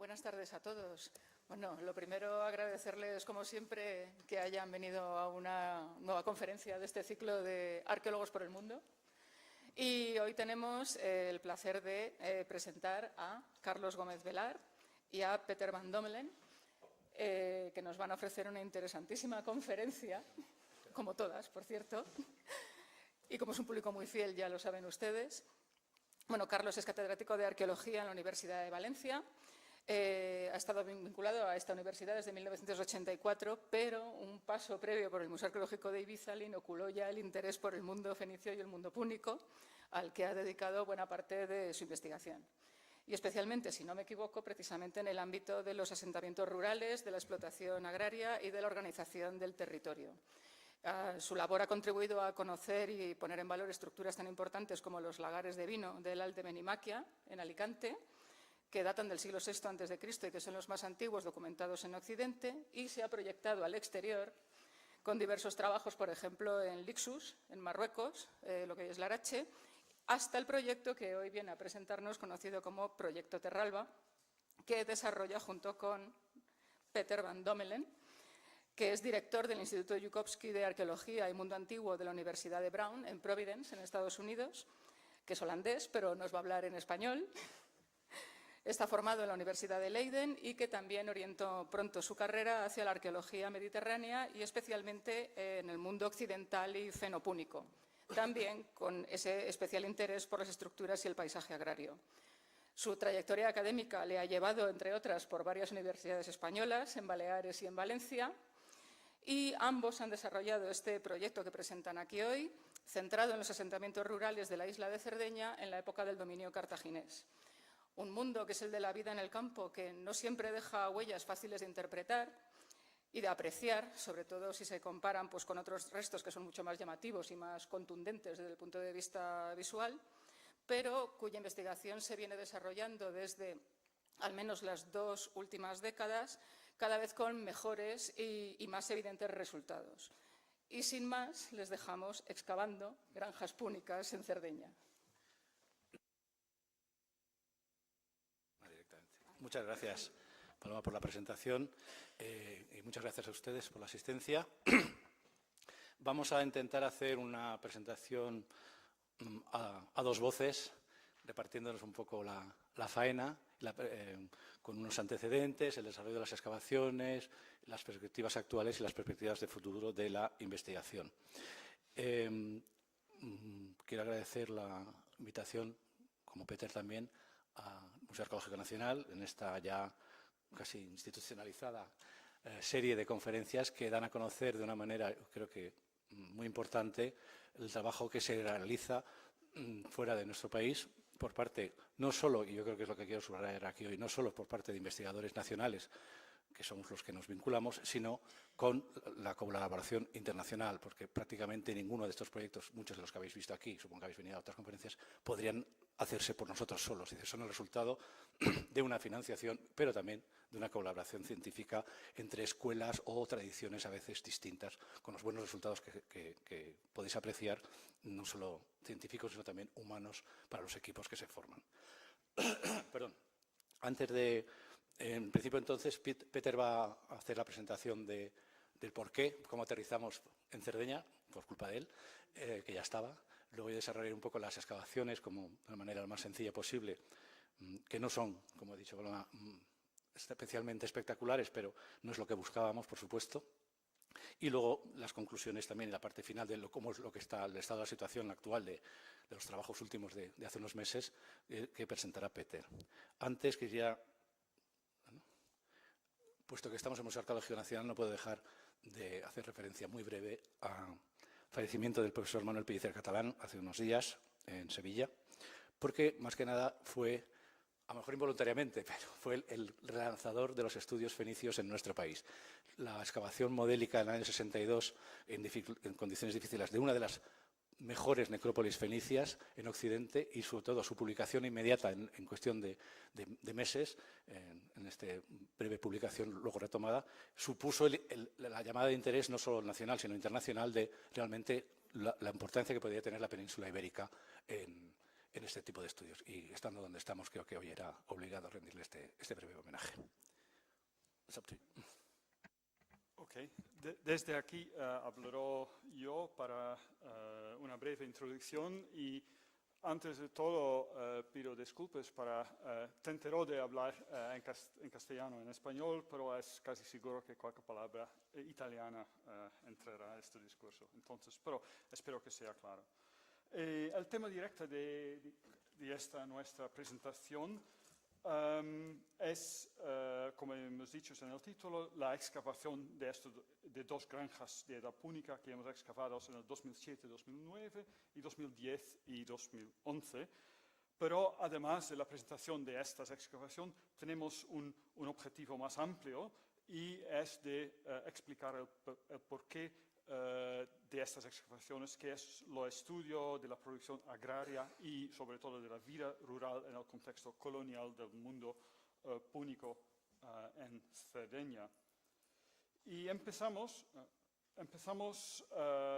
Buenas tardes a todos. Bueno, lo primero, agradecerles, como siempre, que hayan venido a una nueva conferencia de este ciclo de Arqueólogos por el Mundo. Y hoy tenemos el placer de presentar a Carlos Gómez Velar y a Peter van Dommelen, que nos van a ofrecer una interesantísima conferencia, como todas, por cierto. Y como es un público muy fiel, ya lo saben ustedes. Bueno, Carlos es catedrático de Arqueología en la Universidad de Valencia. Ha estado vinculado a esta universidad desde 1984, pero un paso previo por el Museo Arqueológico de Ibiza le inoculó ya el interés por el mundo fenicio y el mundo púnico, al que ha dedicado buena parte de su investigación. Y especialmente, si no me equivoco, precisamente en el ámbito de los asentamientos rurales, de la explotación agraria y de la organización del territorio. Su labor ha contribuido a conocer y poner en valor estructuras tan importantes como los lagares de vino del Alt de Benimaquia, en Alicante, que datan del siglo VI a.C. y que son los más antiguos documentados en Occidente, y se ha proyectado al exterior con diversos trabajos, por ejemplo, en Lixus, en Marruecos, lo que hoy es Larache, hasta el proyecto que hoy viene a presentarnos, conocido como Proyecto Terralba, que desarrolla junto con Peter van Dommelen, que es director del Instituto Joukowsky de Arqueología y Mundo Antiguo de la Universidad de Brown, en Providence, en Estados Unidos, que es holandés, pero nos va a hablar en español. Está formado en la Universidad de Leiden y que también orientó pronto su carrera hacia la arqueología mediterránea y especialmente en el mundo occidental y fenopúnico, también con ese especial interés por las estructuras y el paisaje agrario. Su trayectoria académica le ha llevado, entre otras, por varias universidades españolas, en Baleares y en Valencia, y ambos han desarrollado este proyecto que presentan aquí hoy, centrado en los asentamientos rurales de la isla de Cerdeña en la época del dominio cartaginés. Un mundo que es el de la vida en el campo, que no siempre deja huellas fáciles de interpretar y de apreciar, sobre todo si se comparan con otros restos que son mucho más llamativos y más contundentes desde el punto de vista visual, pero cuya investigación se viene desarrollando desde al menos las 2 últimas décadas, cada vez con mejores y más evidentes resultados. Y sin más, les dejamos excavando granjas púnicas en Cerdeña. Muchas gracias, Paloma, por la presentación y muchas gracias a ustedes por la asistencia. Vamos a intentar hacer una presentación a 2 voces, repartiéndonos un poco la faena, con unos antecedentes, el desarrollo de las excavaciones, las perspectivas actuales y las perspectivas de futuro de la investigación. Quiero agradecer la invitación, como Peter también, al Museo Arqueológico Nacional en esta ya casi institucionalizada serie de conferencias que dan a conocer de una manera, creo que muy importante, el trabajo que se realiza fuera de nuestro país por parte, no solo, y yo creo que es lo que quiero subrayar aquí hoy, no solo por parte de investigadores nacionales, que somos los que nos vinculamos, sino con la colaboración internacional, porque prácticamente ninguno de estos proyectos, muchos de los que habéis visto aquí, supongo que habéis venido a otras conferencias, podrían hacerse por nosotros solos. Es decir, son el resultado de una financiación, pero también de una colaboración científica entre escuelas o tradiciones a veces distintas, con los buenos resultados que podéis apreciar, no solo científicos, sino también humanos para los equipos que se forman. Perdón. Antes de... En principio, entonces, Peter va a hacer la presentación del por qué, cómo aterrizamos en Cerdeña, por culpa de él, que ya estaba. Luego voy a desarrollar un poco las excavaciones como de la manera más sencilla posible, que no son, como he dicho, especialmente espectaculares, pero no es lo que buscábamos, por supuesto. Y luego las conclusiones también en la parte final de cómo es lo que está el estado de la situación actual de los trabajos últimos de hace unos meses que presentará Peter. Antes quería... Puesto que estamos en el Museo Arqueológico Nacional, no puedo dejar de hacer referencia muy breve al fallecimiento del profesor Manuel Pellicer Catalán hace unos días en Sevilla, porque más que nada fue, a lo mejor involuntariamente, pero fue el relanzador de los estudios fenicios en nuestro país. La excavación modélica en el año 62, en condiciones difíciles, de una de las mejores necrópolis fenicias en Occidente y sobre todo su publicación inmediata en cuestión de meses, en esta breve publicación luego retomada, supuso la llamada de interés no solo nacional sino internacional de realmente la importancia que podía tener la península ibérica en en este tipo de estudios. Y estando donde estamos, creo que hoy era obligado a rendirle este breve homenaje. It's up to you. Ok, desde aquí hablaré yo para una breve introducción y antes de todo pido disculpas para intentar de hablar en castellano, en español, pero es casi seguro que cualquier palabra italiana entrará en este discurso. Entonces, pero espero que sea claro. El tema directo de esta nuestra presentación es, como hemos dicho en el título, la excavación de dos granjas de edad púnica que hemos excavado en el 2007, 2009 y 2010 y 2011. Pero además de la presentación de estas excavaciones, tenemos un objetivo más amplio y es de explicar el porqué de estas excavaciones, que es el estudio de la producción agraria y sobre todo de la vida rural en el contexto colonial del mundo púnico en Cerdeña. Y empezamos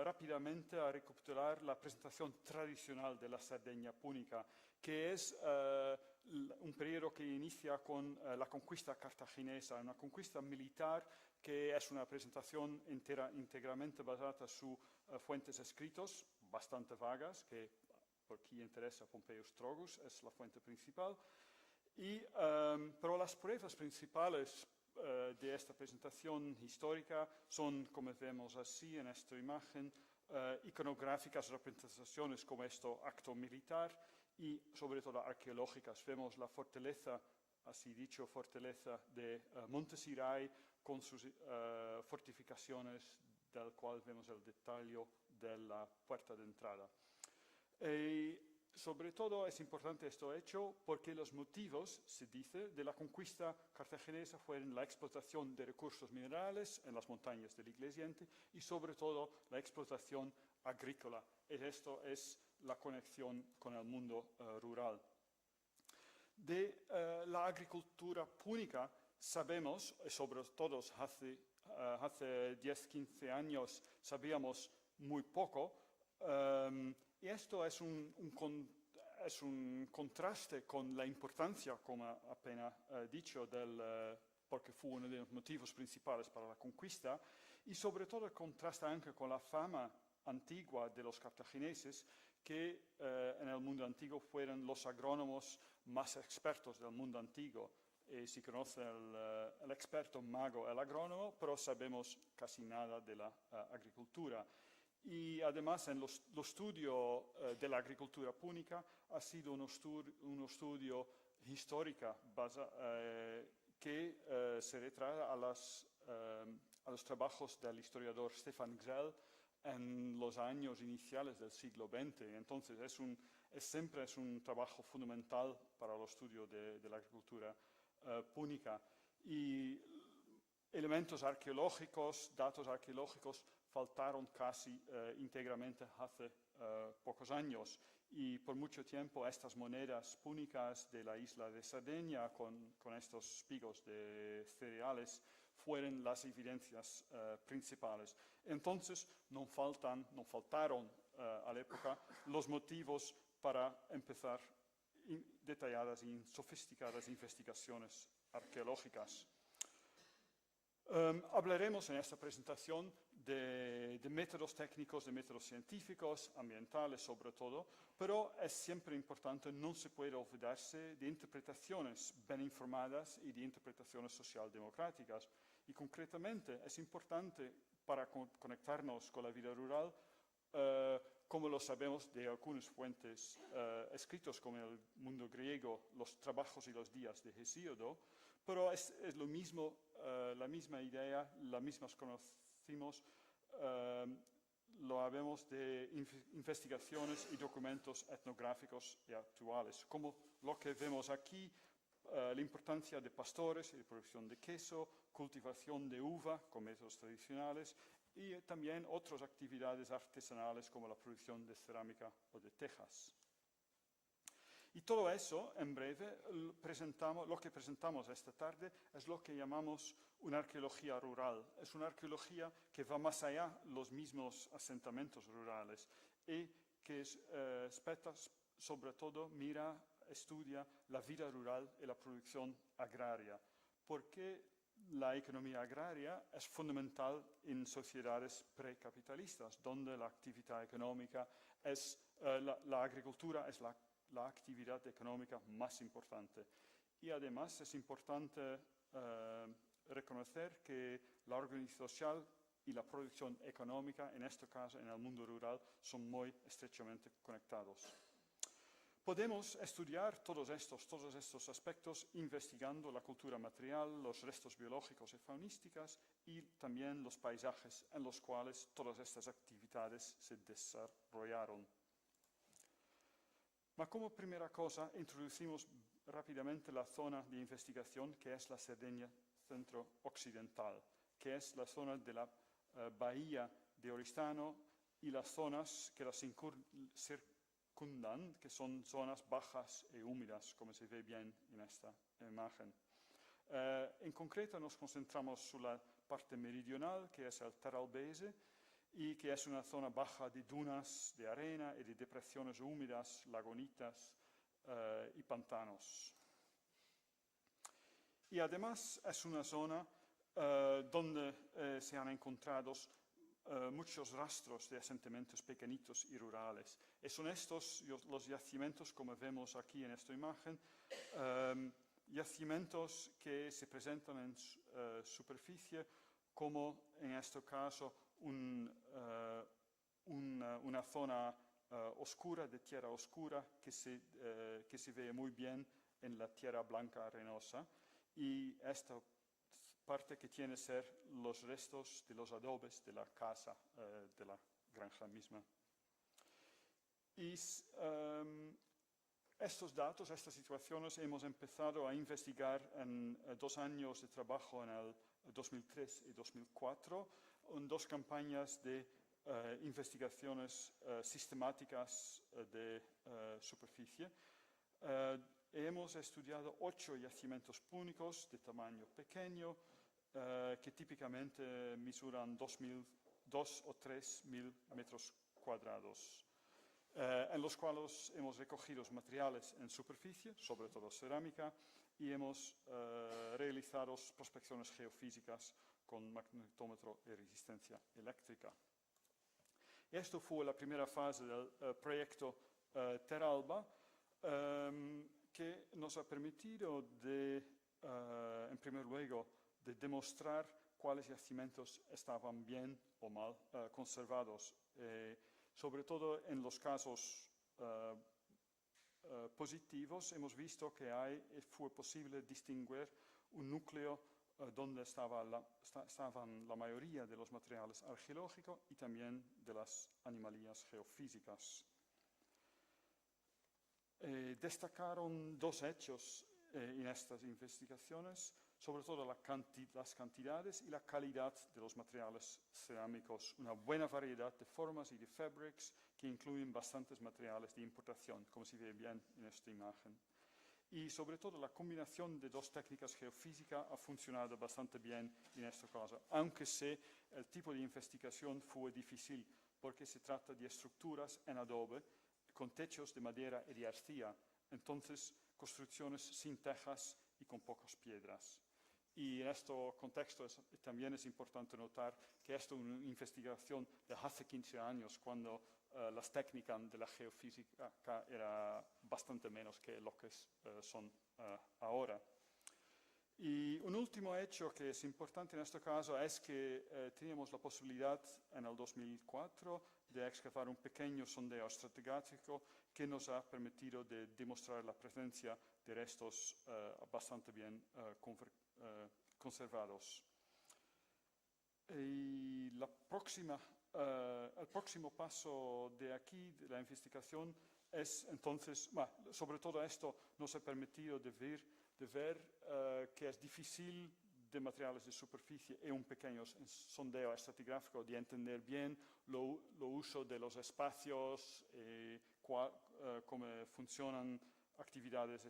rápidamente a recapitular la presentación tradicional de la Cerdeña púnica, que es un periodo que inicia con la conquista cartaginesa, una conquista militar que es una presentación íntegramente basada en sus fuentes escritos, bastante vagas, que por quien interesa Pompeius Trogus es la fuente principal. Pero las pruebas principales de esta presentación histórica son, como vemos así en esta imagen, iconográficas representaciones como este acto militar y sobre todo arqueológicas. Vemos la fortaleza, así dicho, fortaleza de Montesirai con sus fortificaciones, del cual vemos el detalle de la puerta de entrada. Sobre todo es importante este hecho porque los motivos, se dice, de la conquista cartaginesa fueron la explotación de recursos minerales en las montañas del Iglesiente y sobre todo la explotación agrícola. Y esto es la conexión con el mundo rural. De la agricultura púnica sabemos, sobre todo hace 10-15 años sabíamos muy poco, y esto es un contraste con la importancia, como apenas dicho, porque fue uno de los motivos principales para la conquista, y sobre todo contrasta también con la fama antigua de los cartagineses, que en el mundo antiguo fueron los agrónomos más expertos del mundo antiguo. Se conoce el experto mago, el agrónomo, pero sabemos casi nada de la agricultura. Y además en el estudio de la agricultura púnica ha sido un estudio histórico que se retrata a los trabajos del historiador Stefan Gzell en los años iniciales del siglo XX. Entonces siempre es un trabajo fundamental para el estudio de la agricultura púnica. Y elementos arqueológicos, datos arqueológicos faltaron casi íntegramente hace pocos años y por mucho tiempo estas monedas púnicas de la isla de Cerdeña con estos espigos de cereales fueron las evidencias principales. Entonces no faltaron a la época los motivos para empezar detalladas y sofisticadas investigaciones arqueológicas. Hablaremos en esta presentación de métodos técnicos, de métodos científicos, ambientales sobre todo, pero es siempre importante, no se puede olvidarse de interpretaciones bien informadas y de interpretaciones socialdemocráticas. Y concretamente es importante para conectarnos con la vida rural, como lo sabemos de algunas fuentes escritos como en el mundo griego, los trabajos y los días de Hesíodo, pero es lo mismo, la misma idea, las mismas conocimos, lo habemos de investigaciones y documentos etnográficos y actuales, como lo que vemos aquí, la importancia de pastores y de producción de queso, cultivación de uva con métodos tradicionales y también otras actividades artesanales como la producción de cerámica o de tejas. Y todo eso, en breve, lo que presentamos esta tarde es lo que llamamos una arqueología rural. Es una arqueología que va más allá de los mismos asentamientos rurales y que sobre todo estudia la vida rural y la producción agraria, porque la economía agraria es fundamental en sociedades precapitalistas, donde la actividad económica la agricultura es la actividad económica más importante. Y además es importante reconocer que la organización social y la producción económica, en este caso en el mundo rural, son muy estrechamente conectados. Podemos estudiar todos estos aspectos investigando la cultura material, los restos biológicos y faunísticas y también los paisajes en los cuales todas estas actividades se desarrollaron. Ma como primera cosa introducimos rápidamente la zona de investigación que es la Cerdeña centro-occidental, que es la zona de la bahía de Oristano y las zonas que la circundan, que son zonas bajas y húmedas, como se ve bien en esta imagen. En concreto nos concentramos sobre la parte meridional, que es el Terralbese, y que es una zona baja de dunas de arena y de depresiones húmedas, lagunitas y pantanos. Y además es una zona donde se han encontrado muchos rastros de asentamientos pequeñitos y rurales. Y son estos los yacimientos, como vemos aquí en esta imagen, yacimientos que se presentan en superficie como, en este caso, una zona oscura, de tierra oscura, que se ve muy bien en la tierra blanca arenosa, y esta parte que tiene que ser los restos de los adobes de la casa, de la granja misma. Y estos datos, estas situaciones, hemos empezado a investigar en 2 años de trabajo en el 2003 y 2004, en 2 campañas de investigaciones sistemáticas de superficie. Hemos estudiado 8 yacimientos púnicos de tamaño pequeño, que típicamente mesuran 2 o 3.000 metros cuadrados, en los cuales hemos recogido materiales en superficie, sobre todo cerámica, y hemos realizado prospecciones geofísicas con magnetómetro y resistencia eléctrica. Esto fue la primera fase del proyecto Terralba, que nos ha permitido en primer lugar, de demostrar cuáles yacimientos estaban bien o mal conservados. Sobre todo en los casos positivos, hemos visto que fue posible distinguir un núcleo donde estaban la mayoría de los materiales arqueológicos y también de las anomalías geofísicas. Destacaron 2 hechos en estas investigaciones, sobre todo las cantidades y la calidad de los materiales cerámicos, una buena variedad de formas y de fabrics que incluyen bastantes materiales de importación, como se ve bien en esta imagen. Y sobre todo la combinación de 2 técnicas geofísicas ha funcionado bastante bien en este caso, aunque el tipo de investigación fue difícil porque se trata de estructuras en adobe con techos de madera y de arcilla, entonces construcciones sin tejas y con pocas piedras. Y en este contexto también es importante notar que esto es una investigación de hace 15 años, cuando las técnicas de la geofísica eran bastante menos que lo que son ahora. Y un último hecho que es importante en este caso es que teníamos la posibilidad en el 2004 de excavar un pequeño sondeo estratigráfico que nos ha permitido de demostrar la presencia de restos bastante bien conservados. Y el próximo paso de aquí, de la investigación, es entonces, sobre todo esto nos ha permitido de ver que es difícil de materiales de superficie y un pequeño sondeo estratigráfico de entender bien lo uso de los espacios, cómo funcionan actividades,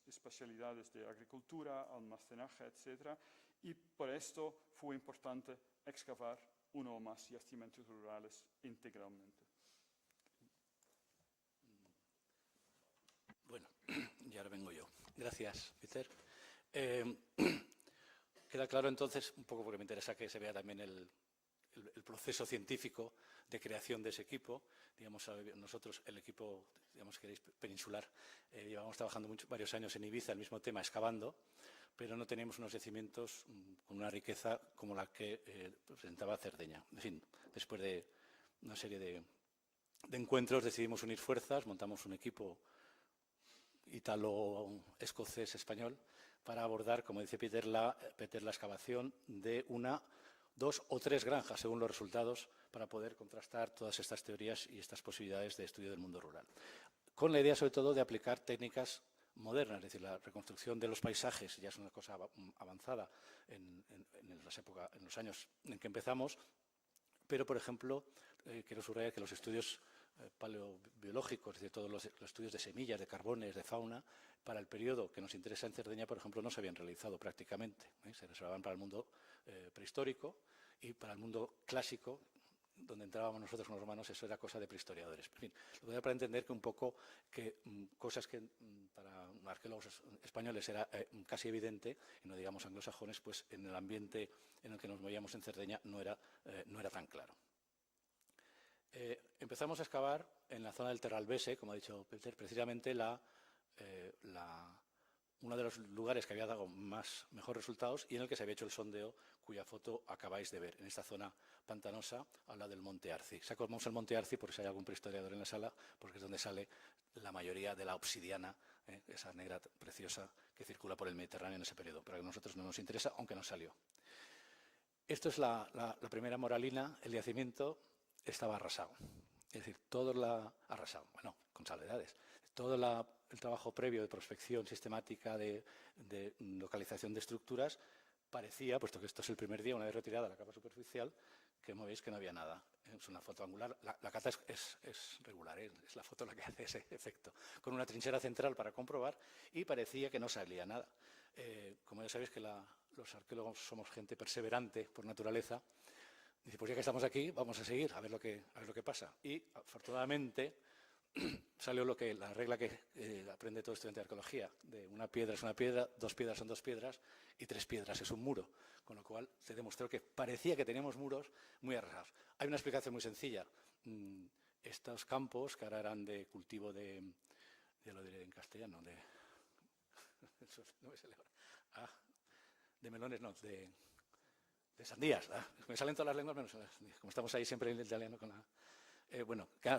especialidades de agricultura, almacenaje, etc. Y por esto fue importante excavar uno o más yacimientos rurales integralmente. Bueno, y ahora vengo yo. Gracias, Peter. Queda claro entonces, un poco porque me interesa que se vea también el proceso científico de creación de ese equipo. Digamos, nosotros, el equipo, digamos, queréis, peninsular, llevamos trabajando varios años en Ibiza, el mismo tema, excavando, pero no teníamos unos yacimientos con una riqueza como la que presentaba Cerdeña. En fin, después de una serie de encuentros decidimos unir fuerzas, montamos un equipo ítalo-escocés-español para abordar, como dice Peter, la excavación de una, 2 o 3 granjas, según los resultados, para poder contrastar todas estas teorías y estas posibilidades de estudio del mundo rural. Con la idea, sobre todo, de aplicar técnicas modernas, es decir, la reconstrucción de los paisajes ya es una cosa avanzada en los años en que empezamos, pero, por ejemplo, quiero subrayar que los estudios paleobiológicos, es decir, todos los estudios de semillas, de carbones, de fauna, para el periodo que nos interesa en Cerdeña, por ejemplo, no se habían realizado prácticamente. Se reservaban para el mundo prehistórico y para el mundo clásico, donde entrábamos nosotros los romanos, eso era cosa de prehistoriadores. En fin, lo voy a para entender que un poco que cosas que para arqueólogos españoles era casi evidente, y no digamos anglosajones, pues en el ambiente en el que nos movíamos en Cerdeña no era tan claro. Empezamos a excavar en la zona del Terralbese, como ha dicho Peter, precisamente uno de los lugares que había dado mejores resultados y en el que se había hecho el sondeo, cuya foto acabáis de ver, en esta zona pantanosa, al lado del Monte Arci. Sacamos el Monte Arci porque si hay algún prehistoriador en la sala, porque es donde sale la mayoría de la obsidiana, esa negra preciosa que circula por el Mediterráneo en ese periodo, pero a nosotros no nos interesa, aunque nos salió. Esto es la primera moralina, el yacimiento estaba arrasado. Es decir, arrasado, bueno, con salvedades. Todo el trabajo previo de prospección sistemática, de localización de estructuras, parecía, puesto que esto es el primer día, una vez retirada la capa superficial, que como veis que no había nada. Es una foto angular. La cata es regular, es la foto la que hace ese efecto. Con una trinchera central para comprobar y parecía que no salía nada. Como ya sabéis que los arqueólogos somos gente perseverante por naturaleza, dice, pues ya que estamos aquí, vamos a seguir, a ver lo que pasa. Y afortunadamente salió la regla que aprende todo estudiante de arqueología, de una piedra es una piedra, 2 piedras son 2 piedras y 3 piedras es un muro. Con lo cual se demostró que parecía que teníamos muros muy arrasados. Hay una explicación muy sencilla. Estos campos, que ahora eran de cultivo ya lo diré en castellano, de melones, no, de sandías. Me salen todas las lenguas, menos como estamos ahí siempre en el italiano con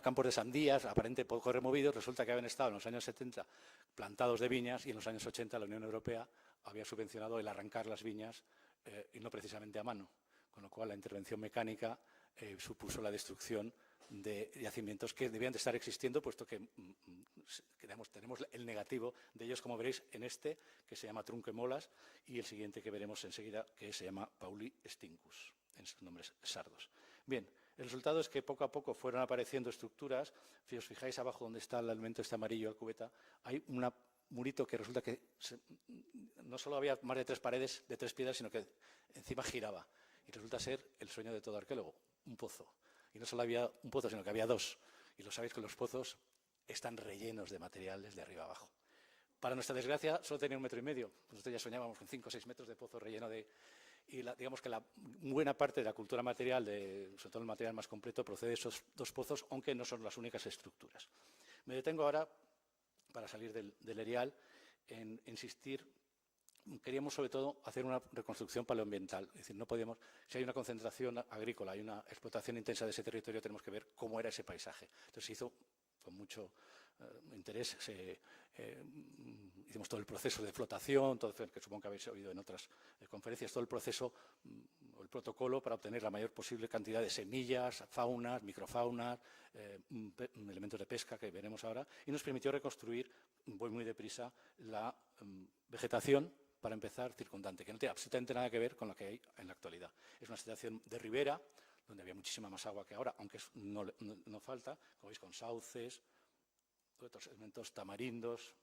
campos de sandías, aparentemente poco removidos. Resulta que habían estado en los años 70 plantados de viñas y en los años 80 la Unión Europea había subvencionado el arrancar las viñas y no precisamente a mano. Con lo cual la intervención mecánica supuso la destrucción de yacimientos que debían de estar existiendo, puesto que tenemos el negativo de ellos, como veréis en este, que se llama Trunque-Molas, y el siguiente que veremos enseguida, que se llama Pauli Stincus, en sus nombres sardos. Bien, el resultado es que poco a poco fueron apareciendo estructuras. Si os fijáis abajo donde está el elemento este amarillo, la cubeta, hay un murito que resulta que no solo había más de 3 paredes de 3 piedras, sino que encima giraba. Y resulta ser el sueño de todo arqueólogo, un pozo. Y no solo había un pozo, sino que había 2. Y lo sabéis que los pozos están rellenos de material desde arriba abajo. Para nuestra desgracia, solo tenía 1,5 metros. Nosotros ya soñábamos con 5 o 6 metros de pozo relleno de... Y digamos que la buena parte de la cultura material, sobre todo el material más completo, procede de esos 2 pozos, aunque no son las únicas estructuras. Me detengo ahora, para salir del erial, en insistir. Queríamos, sobre todo, hacer una reconstrucción paleoambiental. Es decir, no podíamos, si hay una concentración agrícola, hay una explotación intensa de ese territorio, tenemos que ver cómo era ese paisaje. Entonces se hizo con mucho interés, hicimos todo el proceso de flotación, todo que supongo que habéis oído en otras conferencias, todo el proceso, el protocolo para obtener la mayor posible cantidad de semillas, faunas, microfaunas, elementos de pesca que veremos ahora, y nos permitió reconstruir, voy muy deprisa, la vegetación, para empezar, circundante, que no tiene absolutamente nada que ver con lo que hay en la actualidad. Es una situación de ribera, donde había muchísima más agua que ahora, aunque no falta, como veis, con sauces, otros elementos, tamarindos.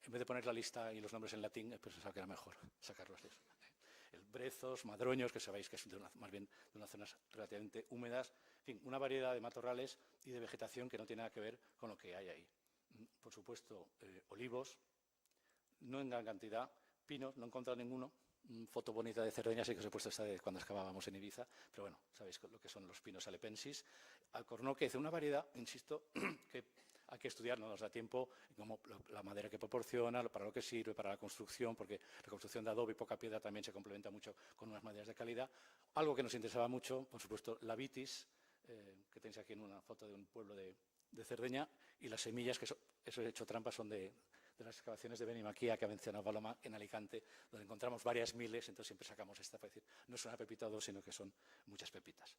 En vez de poner la lista y los nombres en latín, he pensado que era mejor sacarlos de eso. El brezos, madroños, que sabéis que es más bien de unas zonas relativamente húmedas. En fin, una variedad de matorrales y de vegetación que no tiene nada que ver con lo que hay ahí. por supuesto, olivos, no en gran cantidad, pinos, no he encontrado ninguno. Foto bonita de Cerdeña, sí que os he puesto esta de cuando excavábamos en Ibiza, pero bueno, sabéis lo que son los pinos alepensis. Alcornoque es una variedad, insisto, que hay que estudiar, no nos da tiempo, como la madera que proporciona, para lo que sirve, para la construcción, porque la construcción de adobe y poca piedra también se complementa mucho con unas maderas de calidad. Algo que nos interesaba mucho, por supuesto, la vitis, que tenéis aquí en una foto de un pueblo de Cerdeña, y las semillas, que eso he hecho trampa, son de las excavaciones de Benimaquia que ha mencionado Paloma en Alicante, donde encontramos varias miles, entonces siempre sacamos esta para decir, no es una pepita o dos, sino que son muchas pepitas.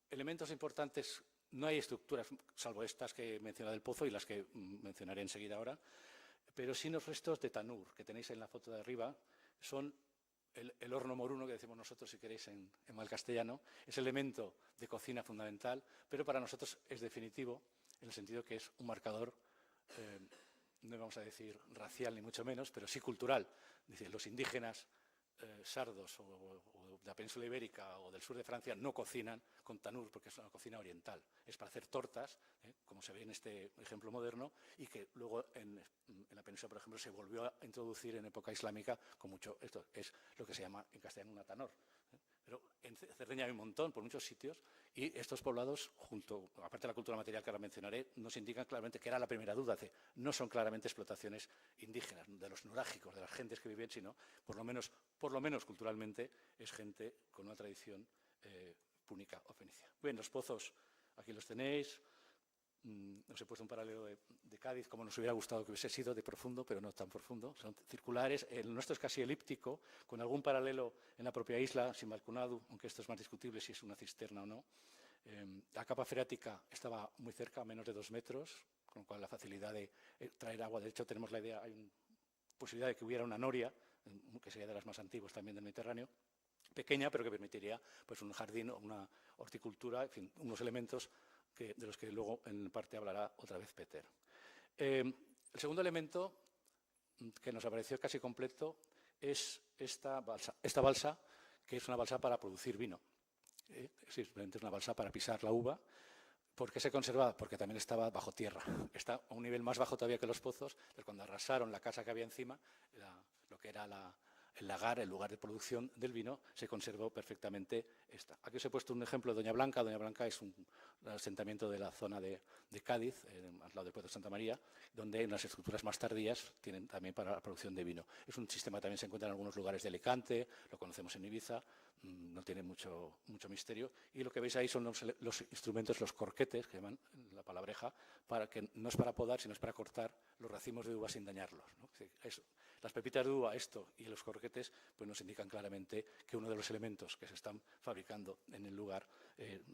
Elementos importantes, no hay estructuras, salvo estas que he mencionado del pozo y las que mencionaré enseguida ahora, pero sí los restos de tanur, que tenéis en la foto de arriba, son el horno moruno, que decimos nosotros, si queréis, en mal castellano, es elemento de cocina fundamental, pero para nosotros es definitivo, en el sentido que es un marcador, no vamos a decir racial ni mucho menos, pero sí cultural. Es decir, los indígenas sardos o de la península ibérica o del sur de Francia no cocinan con tanur porque es una cocina oriental. Es para hacer tortas, como se ve en este ejemplo moderno, y que luego en la península, por ejemplo, se volvió a introducir en época islámica con mucho. Esto es lo que se llama en castellano un atanor. Pero en Cerdeña hay un montón, por muchos sitios, y estos poblados, aparte de la cultura material que ahora mencionaré, nos indican claramente que era la primera duda. No son claramente explotaciones indígenas, de los nurágicos, de las gentes que viven, sino, por lo menos culturalmente, es gente con una tradición púnica o fenicia. Bien, los pozos, aquí los tenéis. Os he puesto un paralelo de Cádiz, como nos hubiera gustado que hubiese sido, de profundo, pero no tan profundo. Son circulares. El nuestro es casi elíptico, con algún paralelo en la propia isla, sin balconado, aunque esto es más discutible si es una cisterna o no. La capa freática estaba muy cerca, a menos de 2 metros, con lo cual la facilidad de traer agua. De hecho, tenemos la idea, hay una posibilidad de que hubiera una noria, que sería de las más antiguas también del Mediterráneo, pequeña, pero que permitiría pues, un jardín o una horticultura, en fin, unos elementos de los que luego en parte hablará otra vez Peter. El segundo elemento que nos apareció casi completo es esta balsa, que es una balsa para producir vino. Simplemente es una balsa para pisar la uva. ¿Por qué se conservaba? Porque también estaba bajo tierra. Está a un nivel más bajo todavía que los pozos. Pero cuando arrasaron la casa que había encima, lo que era el lagar, el lugar de producción del vino, se conservó perfectamente esta. Aquí os he puesto un ejemplo de Doña Blanca. Doña Blanca es un asentamiento de la zona de Cádiz, al lado del puerto de Santa María, donde hay unas estructuras más tardías tienen también para la producción de vino. Es un sistema que también se encuentra en algunos lugares de Alicante, lo conocemos en Ibiza, no tiene mucho misterio. Y lo que veis ahí son los instrumentos, los corquetes, que llaman la palabreja, que no es para podar, sino es para cortar los racimos de uva sin dañarlos, ¿no? Las pepitas de uva, esto y los corquetes, pues nos indican claramente que uno de los elementos que se están fabricando en el lugar,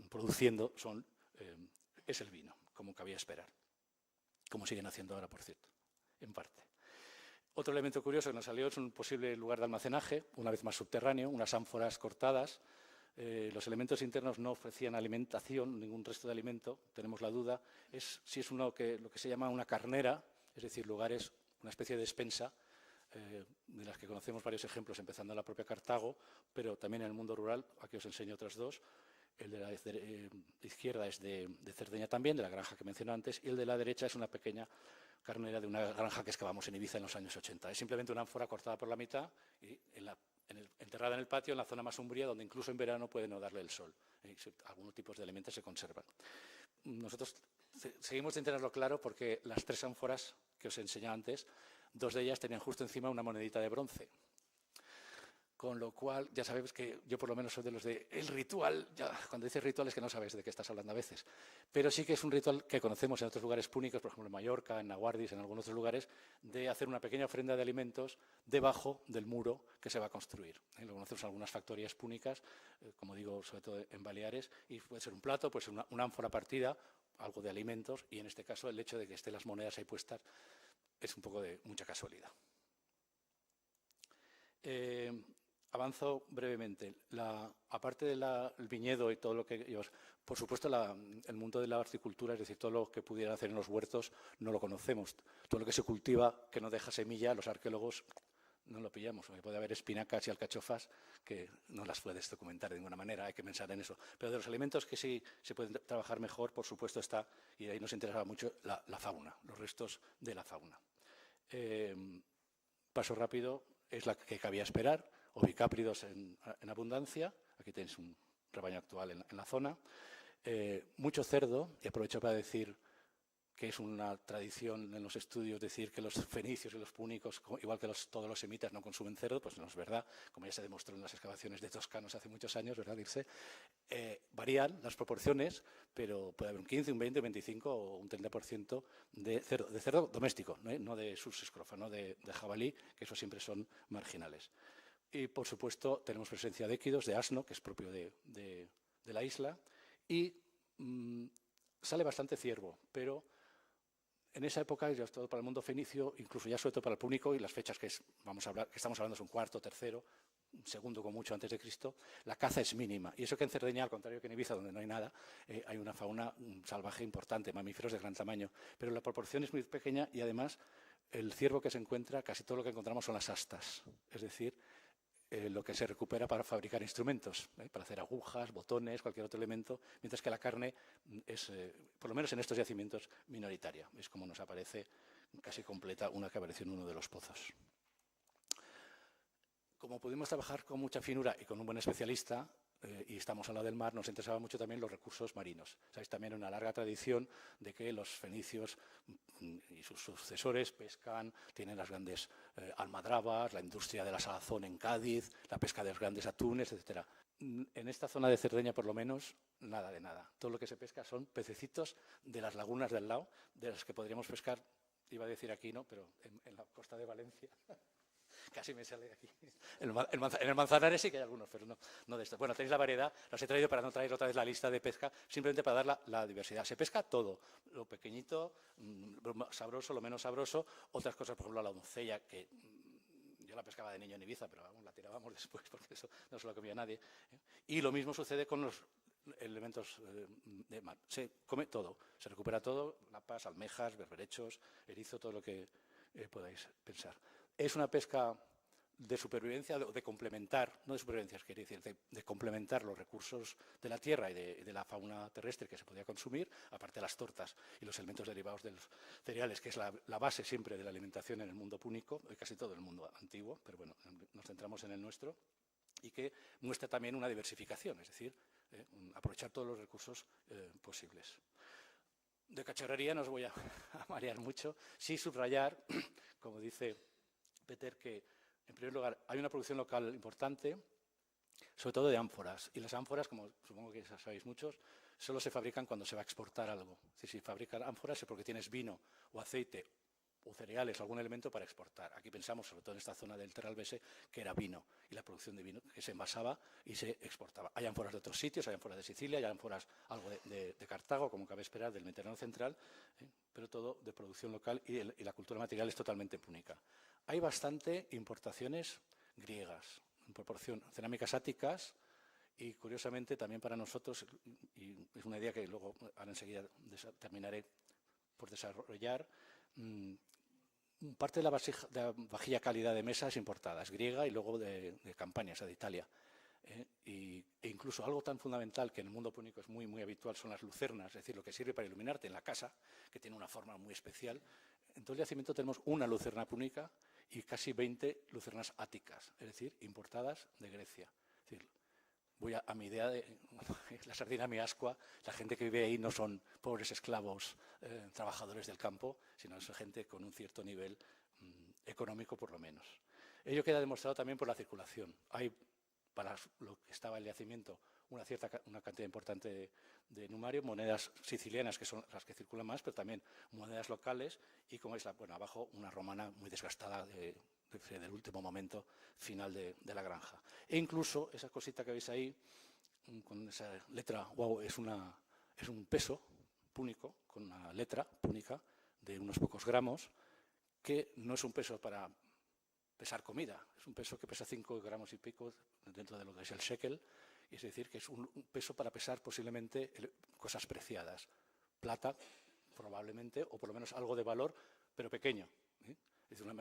produciendo, es el vino, como cabía esperar. Como siguen haciendo ahora, por cierto, en parte. Otro elemento curioso que nos salió es un posible lugar de almacenaje, una vez más subterráneo, unas ánforas cortadas. Los elementos internos no ofrecían alimentación, ningún resto de alimento. Tenemos la duda si es lo que se llama una carnera, es decir, lugares, una especie de despensa, de las que conocemos varios ejemplos, empezando en la propia Cartago, pero también en el mundo rural. Aquí os enseño otros dos. El de la izquierda es de Cerdeña también, de la granja que mencioné antes, y el de la derecha es una pequeña carnera de una granja que excavamos en Ibiza en los años 80. Es simplemente una ánfora cortada por la mitad y enterrada en el patio, en la zona más umbría, donde incluso en verano puede no darle el sol. Algunos tipos de elementos se conservan. Nosotros seguimos sin tenerlo claro porque las 3 ánforas que os enseñé antes, 2 de ellas tenían justo encima una monedita de bronce. Con lo cual, ya sabéis que yo por lo menos soy de los de el ritual. Cuando dices ritual es que no sabes de qué estás hablando a veces. Pero sí que es un ritual que conocemos en otros lugares púnicos, por ejemplo en Mallorca, en Naguardis, en algunos otros lugares, de hacer una pequeña ofrenda de alimentos debajo del muro que se va a construir. Lo conocemos en algunas factorías púnicas, como digo, sobre todo en Baleares, y puede ser un plato, puede ser una ánfora partida, algo de alimentos, y en este caso el hecho de que estén las monedas ahí puestas es un poco de mucha casualidad. Avanzo brevemente. Aparte del viñedo y todo lo que llevas, por supuesto el mundo de la horticultura, es decir, todo lo que pudieran hacer en los huertos, no lo conocemos. Todo lo que se cultiva, que no deja semilla, los arqueólogos no lo pillamos. Porque puede haber espinacas y alcachofas que no las puedes documentar de ninguna manera, hay que pensar en eso. Pero de los alimentos que sí se pueden trabajar mejor, por supuesto está, y ahí nos interesaba mucho, la fauna, los restos de la fauna. Paso rápido, es la que cabía esperar, ovicápridos en abundancia, aquí tenéis un rebaño actual en la zona, mucho cerdo, y aprovecho para decir que es una tradición en los estudios decir que los fenicios y los púnicos, igual que todos los semitas, no consumen cerdo, pues no es verdad, como ya se demostró en las excavaciones de Toscanos hace muchos años, ¿verdad, Dirce? Varían las proporciones, pero puede haber un 15, un 20, un 25 o un 30% de cerdo doméstico, no de sus escrofa, no de jabalí, que eso siempre son marginales. Y, por supuesto, tenemos presencia de équidos, de asno, que es propio de la isla, y sale bastante ciervo, pero en esa época, ya todo para el mundo fenicio, incluso ya sobre todo para el púnico, y las fechas que estamos hablando son cuarto, tercero, segundo con mucho antes de Cristo, la caza es mínima. Y eso que en Cerdeña, al contrario que en Ibiza, donde no hay nada, hay una fauna salvaje importante, mamíferos de gran tamaño. Pero la proporción es muy pequeña y además el ciervo que se encuentra, casi todo lo que encontramos son las astas, es decir, lo que se recupera para fabricar instrumentos, para hacer agujas, botones, cualquier otro elemento, mientras que la carne es, por lo menos en estos yacimientos, minoritaria. Es como nos aparece casi completa una que apareció en uno de los pozos. Como pudimos trabajar con mucha finura y con un buen especialista, y estamos al lado del mar, nos interesaban mucho también los recursos marinos. Sabéis también una larga tradición de que los fenicios y sus sucesores pescan, tienen las grandes almadrabas, la industria de la salazón en Cádiz, la pesca de los grandes atunes, etc. En esta zona de Cerdeña, por lo menos, nada de nada. Todo lo que se pesca son pececitos de las lagunas del lado, de las que podríamos pescar, iba a decir aquí, no, pero en la costa de Valencia. Casi me sale de aquí. En el Manzanares sí que hay algunos, pero no de esto. Bueno, tenéis la variedad, los he traído para no traer otra vez la lista de pesca, simplemente para dar la diversidad. Se pesca todo, lo pequeñito, lo sabroso, lo menos sabroso, otras cosas, por ejemplo, la doncella, que yo la pescaba de niño en Ibiza, pero vamos, la tirábamos después porque eso no se lo comía nadie. Y lo mismo sucede con los elementos de mar. Se come todo, se recupera todo, lapas, almejas, berberechos, erizo, todo lo que podáis pensar. Es una pesca de supervivencia, de complementar, no de supervivencia, quiere decir, de complementar los recursos de la tierra y de la fauna terrestre que se podía consumir, aparte de las tortas y los elementos derivados de los cereales, que es la base siempre de la alimentación en el mundo púnico, y casi todo el mundo antiguo, pero bueno, nos centramos en el nuestro, y que muestra también una diversificación, es decir, aprovechar todos los recursos posibles. De cacharrería no os voy a marear mucho, sí subrayar, como dice Peter, que en primer lugar hay una producción local importante, sobre todo de ánforas. Y las ánforas, como supongo que ya sabéis muchos, solo se fabrican cuando se va a exportar algo. Si fabrican ánforas es porque tienes vino o aceite o cereales o algún elemento para exportar. Aquí pensamos, sobre todo en esta zona del Terralbese, que era vino y la producción de vino que se envasaba y se exportaba. Hay ánforas de otros sitios, hay ánforas de Sicilia, hay ánforas algo de Cartago, como cabe esperar, del Mediterráneo central, pero todo de producción local y la cultura material es totalmente púnica. Hay bastante importaciones griegas, en proporción, cerámicas áticas y, curiosamente, también para nosotros, y es una idea que luego ahora enseguida terminaré por desarrollar, parte de la vajilla calidad de mesa es importada, es griega y luego de Campania, o sea, de Italia. E incluso algo tan fundamental que en el mundo púnico es muy, muy habitual son las lucernas, es decir, lo que sirve para iluminarte en la casa, que tiene una forma muy especial. En todo el yacimiento tenemos una lucerna púnica y casi 20 lucernas áticas, es decir, importadas de Grecia. Es decir, voy a mi idea de la sardina mi ascua, la gente que vive ahí no son pobres esclavos trabajadores del campo, sino es gente con un cierto nivel económico por lo menos. Ello queda demostrado también por la circulación. Hay, para lo que estaba el yacimiento, una cantidad importante de numario, monedas sicilianas, que son las que circulan más, pero también monedas locales, y como veis, bueno, abajo una romana muy desgastada del último momento final de la granja. E incluso esa cosita que veis ahí, con esa letra wow, es un peso púnico, con una letra púnica de unos pocos gramos, que no es un peso para pesar comida, es un peso que pesa 5 gramos y pico dentro de lo que es el shekel, es decir, que es un peso para pesar posiblemente cosas preciadas, plata probablemente, o por lo menos algo de valor, pero pequeño. Es decir,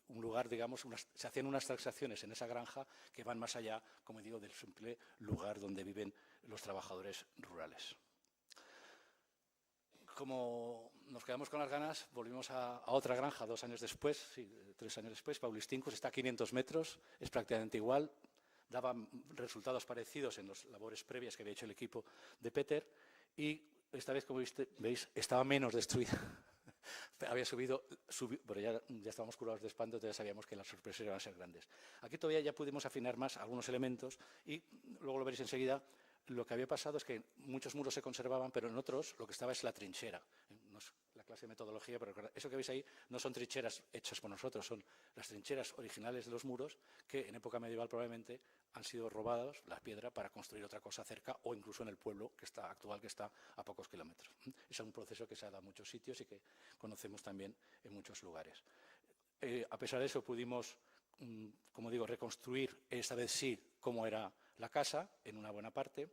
un lugar, digamos, se hacían unas transacciones en esa granja que van más allá, como digo, del simple lugar donde viven los trabajadores rurales. Como nos quedamos con las ganas, volvimos a otra granja 2 años después, sí, 3 años después, Paulistincus, está a 500 metros, es prácticamente igual, daba resultados parecidos en las labores previas que había hecho el equipo de Peter y esta vez, como veis, estaba menos destruida. Había subido, pero ya estábamos curados de espanto, entonces sabíamos que las sorpresas iban a ser grandes. Aquí todavía ya pudimos afinar más algunos elementos y luego lo veréis enseguida. Lo que había pasado es que muchos muros se conservaban, pero en otros lo que estaba es la trinchera. No es la clase de metodología, pero eso que veis ahí no son trincheras hechas por nosotros, son las trincheras originales de los muros que en época medieval probablemente han sido robados, la piedra, para construir otra cosa cerca o incluso en el pueblo actual que está a pocos kilómetros. Es un proceso que se ha dado en muchos sitios y que conocemos también en muchos lugares. A pesar de eso pudimos, como digo, reconstruir esta vez sí cómo era la casa en una buena parte.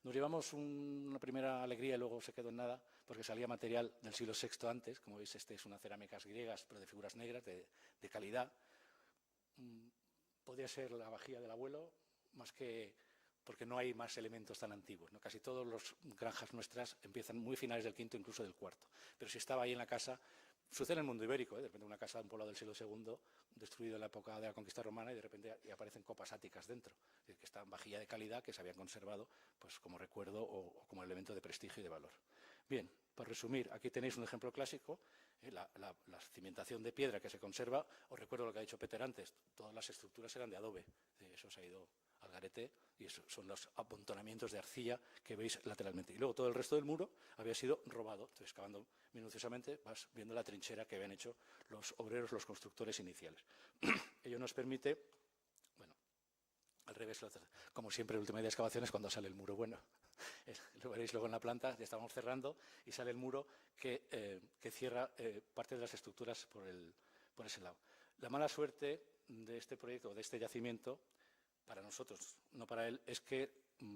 Nos llevamos una primera alegría y luego se quedó en nada porque salía material del siglo VI antes. Como veis, este es unas cerámicas griegas, pero de figuras negras, de calidad. Podría ser la vajilla del abuelo, más que porque no hay más elementos tan antiguos, ¿no? Casi todas las granjas nuestras empiezan muy finales del V, incluso del IV. Pero si estaba ahí en la casa, sucede en el mundo ibérico, de repente una casa de un poblado del siglo II, destruido en la época de la conquista romana, y de repente aparecen copas áticas dentro, es decir, que está en vajilla de calidad que se habían conservado pues, como recuerdo o como elemento de prestigio y de valor. Bien, para resumir, aquí tenéis un ejemplo clásico, la cimentación de piedra que se conserva. Os recuerdo lo que ha dicho Peter antes, todas las estructuras eran de adobe, eso se ha ido al garete y eso son los apontonamientos de arcilla que veis lateralmente. Y luego todo el resto del muro había sido robado. Entonces, excavando minuciosamente, vas viendo la trinchera que habían hecho los obreros, los constructores iniciales. Ello nos permite, bueno, al revés, como siempre, la última idea de excavación es cuando sale el muro bueno. Lo veréis luego en la planta, ya estamos cerrando y sale el muro que cierra parte de las estructuras por ese lado. La mala suerte de este proyecto, de este yacimiento, para nosotros, no para él, es que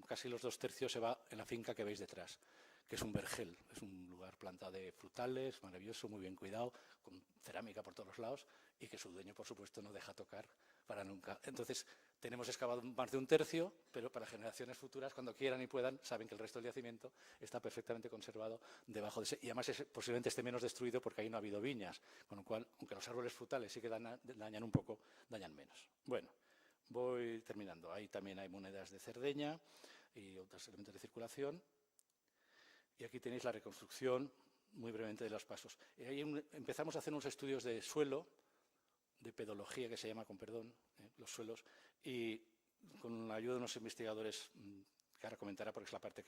casi los 2/3 se va en la finca que veis detrás, que es un vergel, es un lugar plantado de frutales, maravilloso, muy bien cuidado, con cerámica por todos los lados y que su dueño, por supuesto, no deja tocar para nunca. Entonces, tenemos excavado más de 1/3, pero para generaciones futuras, cuando quieran y puedan, saben que el resto del yacimiento está perfectamente conservado debajo de ese. Y además posiblemente esté menos destruido porque ahí no ha habido viñas, con lo cual, aunque los árboles frutales sí que dañan un poco, dañan menos. Bueno, voy terminando. Ahí también hay monedas de Cerdeña y otros elementos de circulación. Y aquí tenéis la reconstrucción, muy brevemente, de los pasos. Ahí empezamos a hacer unos estudios de suelo, de pedología, que se llama, con perdón, los suelos, y con la ayuda de unos investigadores que ahora comentará, porque es la parte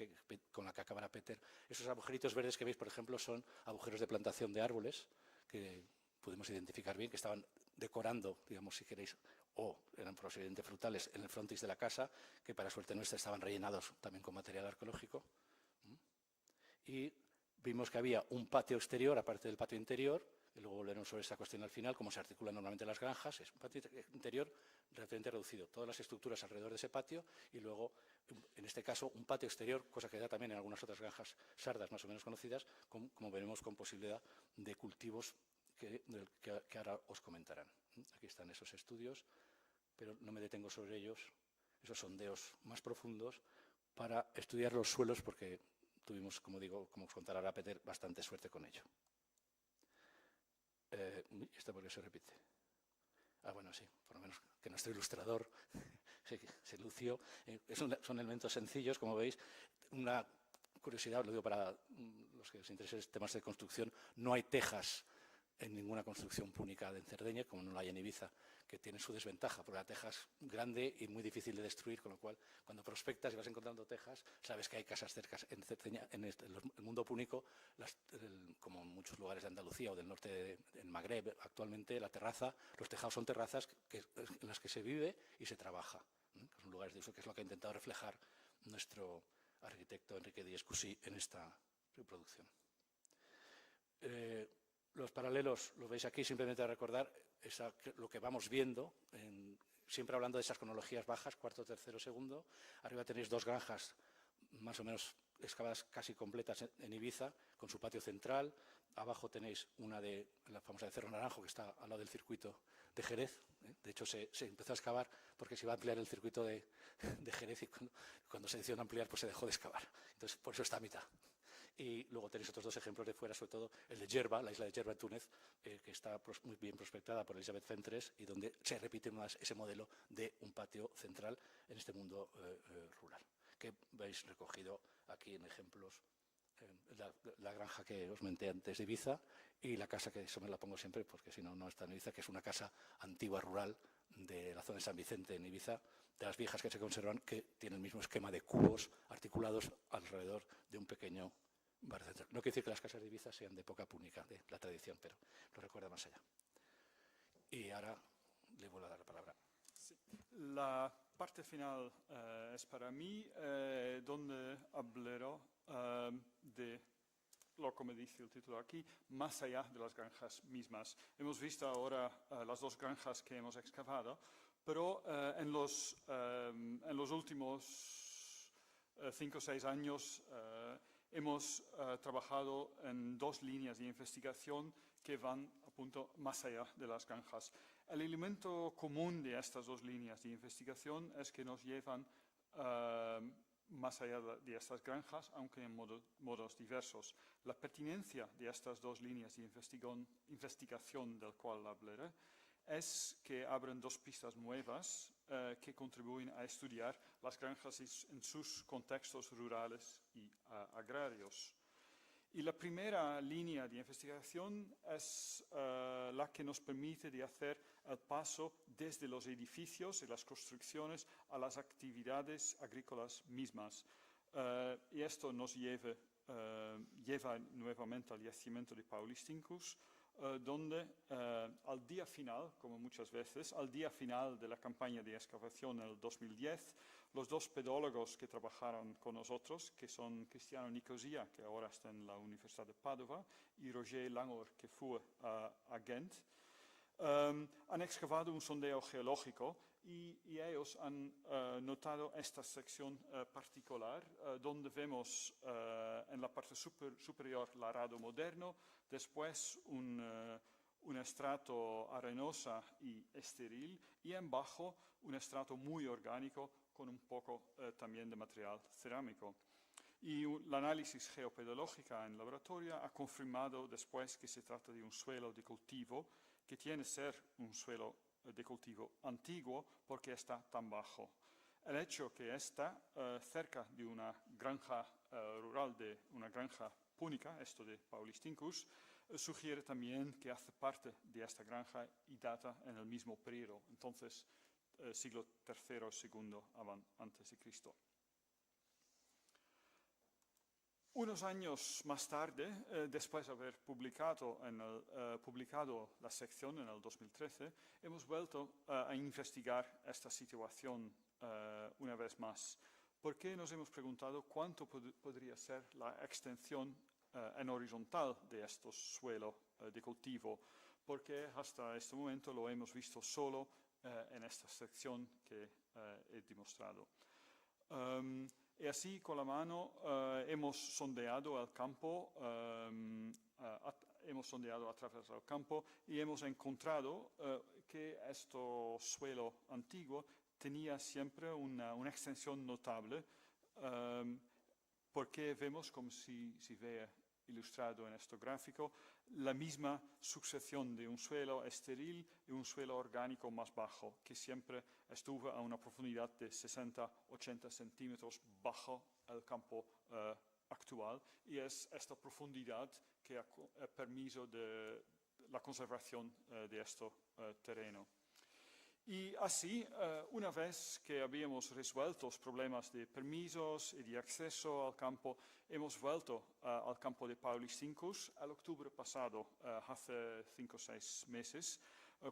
con la que acabará Peter. Esos agujeritos verdes que veis, por ejemplo, son agujeros de plantación de árboles, que pudimos identificar bien, que estaban decorando, digamos, si queréis, o eran posiblemente frutales en el frontis de la casa, que para suerte nuestra estaban rellenados también con material arqueológico. Y vimos que había un patio exterior, aparte del patio interior, y luego volveremos sobre esta cuestión al final, cómo se articulan normalmente las granjas. Es un patio interior relativamente reducido, todas las estructuras alrededor de ese patio, y luego, en este caso, un patio exterior, cosa que da también en algunas otras granjas sardas más o menos conocidas, como veremos, con posibilidad de cultivos que ahora os comentarán. Aquí están esos estudios, pero no me detengo sobre ellos, esos sondeos más profundos, para estudiar los suelos, porque tuvimos, como digo, como os contará ahora Peter, bastante suerte con ello. ¿Esto por qué se repite? Bueno, sí, por lo menos que nuestro ilustrador se lució. Son elementos sencillos, como veis. Una curiosidad, lo digo para los que os interesen temas de construcción, no hay tejas en ninguna construcción púnica en Cerdeña, como no la hay en Ibiza, que tiene su desventaja, porque la teja es grande y muy difícil de destruir, con lo cual, cuando prospectas y vas encontrando tejas, sabes que hay casas cercas. En Cerdeña, en el mundo púnico, como en muchos lugares de Andalucía o del norte del Magreb, actualmente la terraza, los tejados son terrazas en las que se vive y se trabaja, que son lugares de uso, que es lo que ha intentado reflejar nuestro arquitecto Enrique Díez Cusí en esta reproducción. Los paralelos los veis aquí, simplemente a recordar lo que vamos viendo, siempre hablando de esas cronologías bajas, cuarto, tercero, segundo. Arriba tenéis dos granjas más o menos excavadas casi completas en Ibiza, con su patio central, Abajo tenéis una de la famosa de Cerro Naranjo, que está al lado del circuito de Jerez. De hecho, se empezó a excavar porque se iba a ampliar el circuito de Jerez y cuando se decidió ampliar, pues se dejó de excavar. Entonces, por eso está a mitad. Y luego tenéis otros dos ejemplos de fuera, sobre todo el de Yerba, la isla de Yerba en Túnez, que está muy bien prospectada por Elizabeth Fentres y donde se repite más ese modelo de un patio central en este mundo rural, que veis recogido aquí en ejemplos. La granja que os menté antes de Ibiza y la casa, que eso me la pongo siempre porque si no, no está en Ibiza, que es una casa antigua rural de la zona de San Vicente en Ibiza, de las viejas que se conservan, que tiene el mismo esquema de cubos articulados alrededor de un pequeño barrio central. No quiere decir que las casas de Ibiza sean de época púnica, de la tradición, pero lo recuerda más allá. Y ahora le vuelvo a dar la palabra. Sí. La parte final es para mí, donde hablaré de lo que me dice el título aquí, más allá de las granjas mismas. Hemos visto ahora las dos granjas que hemos excavado, pero en los últimos 5 o 6 años hemos trabajado en 2 líneas de investigación que van a punto más allá de las granjas. El elemento común de estas 2 líneas de investigación es que nos llevan más allá de estas granjas, aunque en modos diversos. La pertinencia de estas 2 líneas de investigación del cual hablaré es que abren 2 pistas nuevas que contribuyen a estudiar las granjas en sus contextos rurales y agrarios. Y la primera línea de investigación es la que nos permite de hacer el paso desde los edificios y las construcciones a las actividades agrícolas mismas. Y esto nos lleva nuevamente al yacimiento de Paulistincus, donde al día final, como muchas veces, al día final de la campaña de excavación en el 2010, los 2 pedólogos que trabajaron con nosotros, que son Cristiano Nicosia, que ahora está en la Universidad de Padova, y Roger Langor, que fue a Ghent, han excavado un sondeo geológico y ellos han notado esta sección particular, donde vemos en la parte superior el arado moderno, después un estrato arenosa y estéril, y en bajo un estrato muy orgánico con un poco también de material cerámico. Y el análisis geopedológico en laboratorio ha confirmado después que se trata de un suelo de cultivo que tiene que ser un suelo de cultivo antiguo porque está tan bajo. El hecho que está cerca de una granja rural, de una granja púnica, esto de Paulistincus, sugiere también que hace parte de esta granja y data en el mismo periodo, entonces siglo III o II antes de Cristo. Unos años más tarde, después de haber publicado la sección en el 2013, hemos vuelto a investigar esta situación una vez más, porque nos hemos preguntado cuánto podría ser la extensión en horizontal de estos suelos de cultivo, porque hasta este momento lo hemos visto solo en esta sección que he demostrado. Y así, con la mano, hemos sondeado el campo, hemos sondeado a través del campo y hemos encontrado que este suelo antiguo tenía siempre una extensión notable, porque vemos, como se ve ilustrado en este gráfico, la misma sucesión de un suelo estéril y un suelo orgánico más bajo, que siempre estuvo a una profundidad de 60-80 centímetros bajo el campo actual, y es esta profundidad que ha permitido la conservación de este terreno. Y así, una vez que habíamos resuelto los problemas de permisos y de acceso al campo, hemos vuelto al campo de Paulistincus el octubre pasado, hace 5 o 6 meses,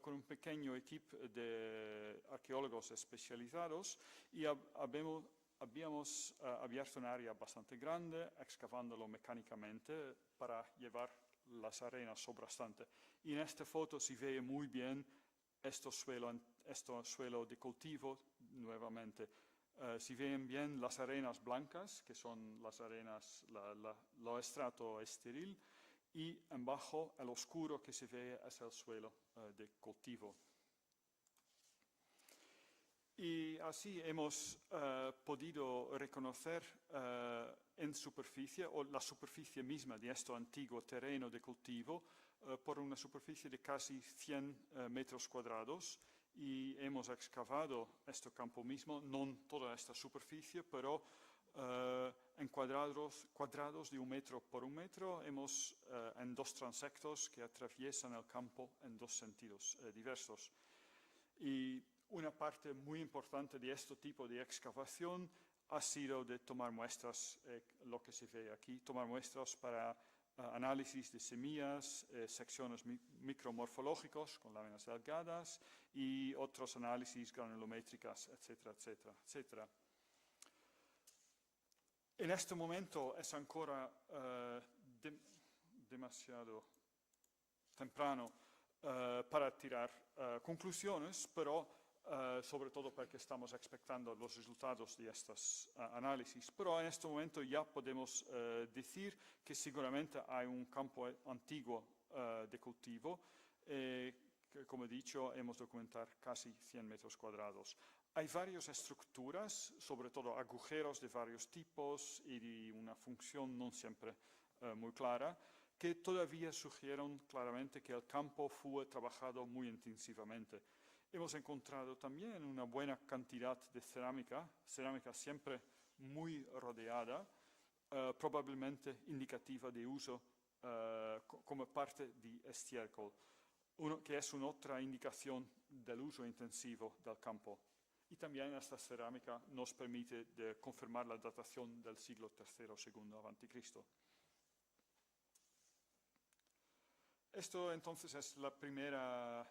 con un pequeño equipo de arqueólogos especializados, y habíamos abierto un área bastante grande, excavándolo mecánicamente para llevar las arenas sobrestantes. Y en esta foto se ve muy bien este suelo de cultivo nuevamente. Si ven bien las arenas blancas, que son las arenas, lo estrato estéril, y abajo el oscuro que se ve es el suelo de cultivo. Y así hemos podido reconocer en superficie, o la superficie misma de este antiguo terreno de cultivo, por una superficie de casi 100 metros cuadrados, y hemos excavado este campo mismo, no toda esta superficie, pero en cuadrados de 1 metro por 1 metro, hemos en 2 transectos que atraviesan el campo en 2 sentidos diversos. Y una parte muy importante de este tipo de excavación ha sido de tomar muestras, lo que se ve aquí, tomar muestras para análisis de semillas, secciones micromorfológicos con láminas delgadas y otros análisis granulométricas, etcétera, etcétera, etcétera. En este momento es ancora demasiado temprano para tirar conclusiones, pero sobre todo porque estamos expectando los resultados de estos análisis. Pero en este momento ya podemos decir que seguramente hay un campo antiguo de cultivo, que, como he dicho, hemos documentado casi 100 metros cuadrados. Hay varias estructuras, sobre todo agujeros de varios tipos y de una función no siempre muy clara, que todavía sugieren claramente que el campo fue trabajado muy intensivamente. Hemos encontrado también una buena cantidad de cerámica siempre muy rodeada, probablemente indicativa de uso como parte de estiércol, que es una otra indicación del uso intensivo del campo. Y también esta cerámica nos permite confirmar la datación del siglo III o II a.C. Esto entonces es la primera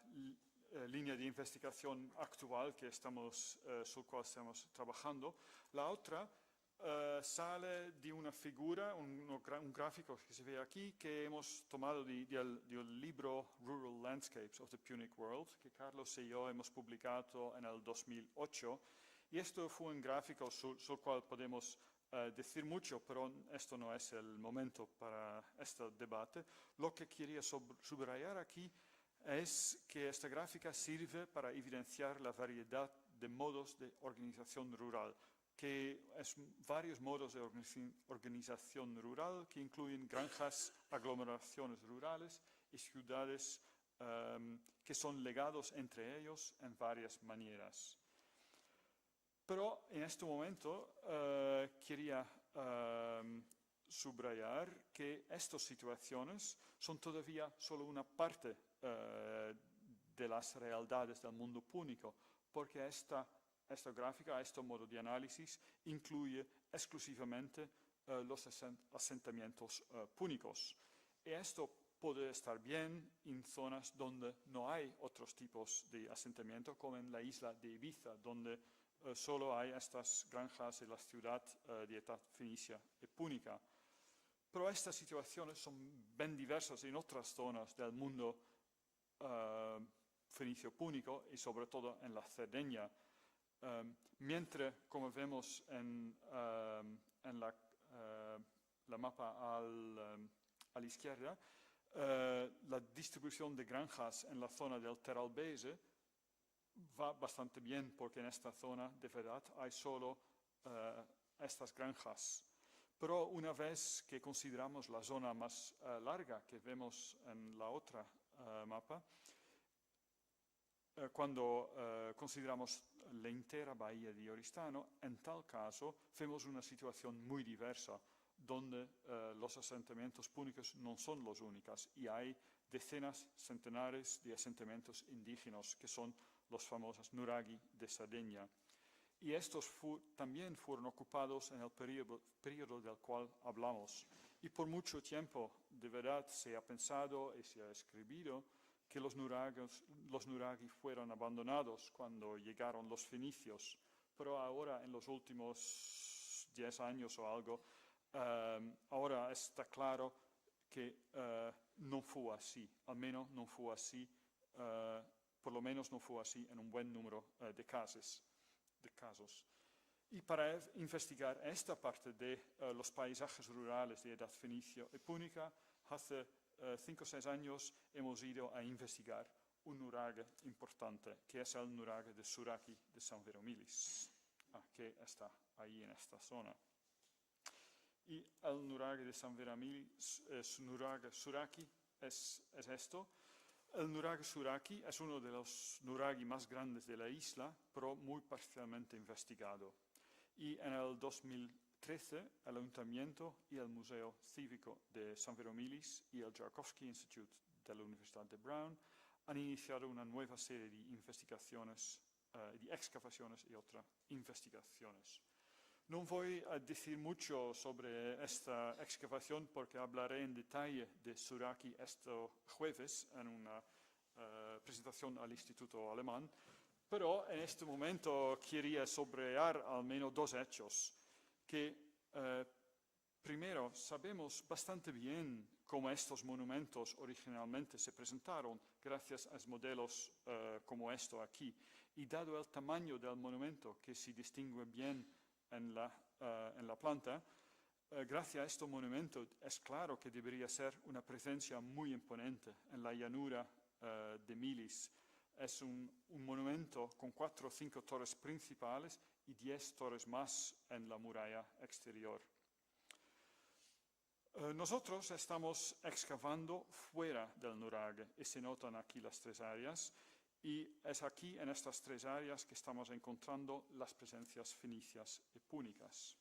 línea de investigación actual sobre cual estamos trabajando. La otra sale de una figura, un gráfico que se ve aquí, que hemos tomado del libro Rural Landscapes of the Punic World, que Carlos y yo hemos publicado en el 2008. Y esto fue un gráfico sobre el cual podemos decir mucho, pero esto no es el momento para este debate. Lo que quería subrayar aquí es que esta gráfica sirve para evidenciar la variedad de modos de organización rural, que es varios modos de organización rural que incluyen granjas, aglomeraciones rurales y ciudades que son legados entre ellos en varias maneras. Pero en este momento quería subrayar que estas situaciones son todavía solo una parte de las realidades del mundo púnico, porque esta gráfica, este modo de análisis, incluye exclusivamente los asentamientos púnicos. Y esto puede estar bien en zonas donde no hay otros tipos de asentamiento, como en la isla de Ibiza, donde solo hay estas granjas y la ciudad de edad fenicia y púnica. Pero estas situaciones son bien diversas en otras zonas del mundo fenicio-púnico y sobre todo en la Cerdeña. Mientras, como vemos en la mapa a la izquierda, la distribución de granjas en la zona del Terralbese va bastante bien, porque en esta zona de verdad hay solo estas granjas. Pero una vez que consideramos la zona más larga que vemos en la otra mapa, cuando consideramos la entera bahía de Oristano, en tal caso vemos una situación muy diversa, donde los asentamientos púnicos no son los únicos y hay decenas, centenares de asentamientos indígenas que son los famosos nuraghi de Sardeña. Y estos también fueron ocupados en el periodo del cual hablamos. Y por mucho tiempo, de verdad, se ha pensado y se ha escrito que los nuraghi fueron abandonados cuando llegaron los fenicios. Pero ahora, en los últimos 10 años o algo, ahora está claro que no fue así. Al menos no fue así, por lo menos no fue así en un buen número de casos. Y para investigar esta parte de los paisajes rurales de edad fenicia y púnica, hace 5 o 6 años hemos ido a investigar un nuraghe importante, que es el nuraghe de Suraki de San Veromilis, que está ahí en esta zona. Y el nuraghe de San Veromilis, nuraghe Suraki, es esto. El nuraghe Suraki es uno de los nuraghi más grandes de la isla, pero muy parcialmente investigado. Y en el 2013, el Ayuntamiento y el Museo Cívico de San Veromilis y el Jarkowski Institute de la Universidad de Brown han iniciado una nueva serie de investigaciones, de excavaciones y otras investigaciones. No voy a decir mucho sobre esta excavación porque hablaré en detalle de Suraki este jueves en una presentación al Instituto Alemán, pero en este momento quería subrayar al menos 2 hechos. Que primero, sabemos bastante bien cómo estos monumentos originalmente se presentaron gracias a modelos como esto aquí. Y dado el tamaño del monumento, que se distingue bien en la planta, gracias a este monumento es claro que debería ser una presencia muy imponente en la llanura de Milis. Es un monumento con 4 o 5 torres principales y 10 torres más en la muralla exterior. Nosotros estamos excavando fuera del nuraghe y se notan aquí las 3 áreas. Y es aquí, en estas 3 áreas, que estamos encontrando las presencias fenicias y púnicas.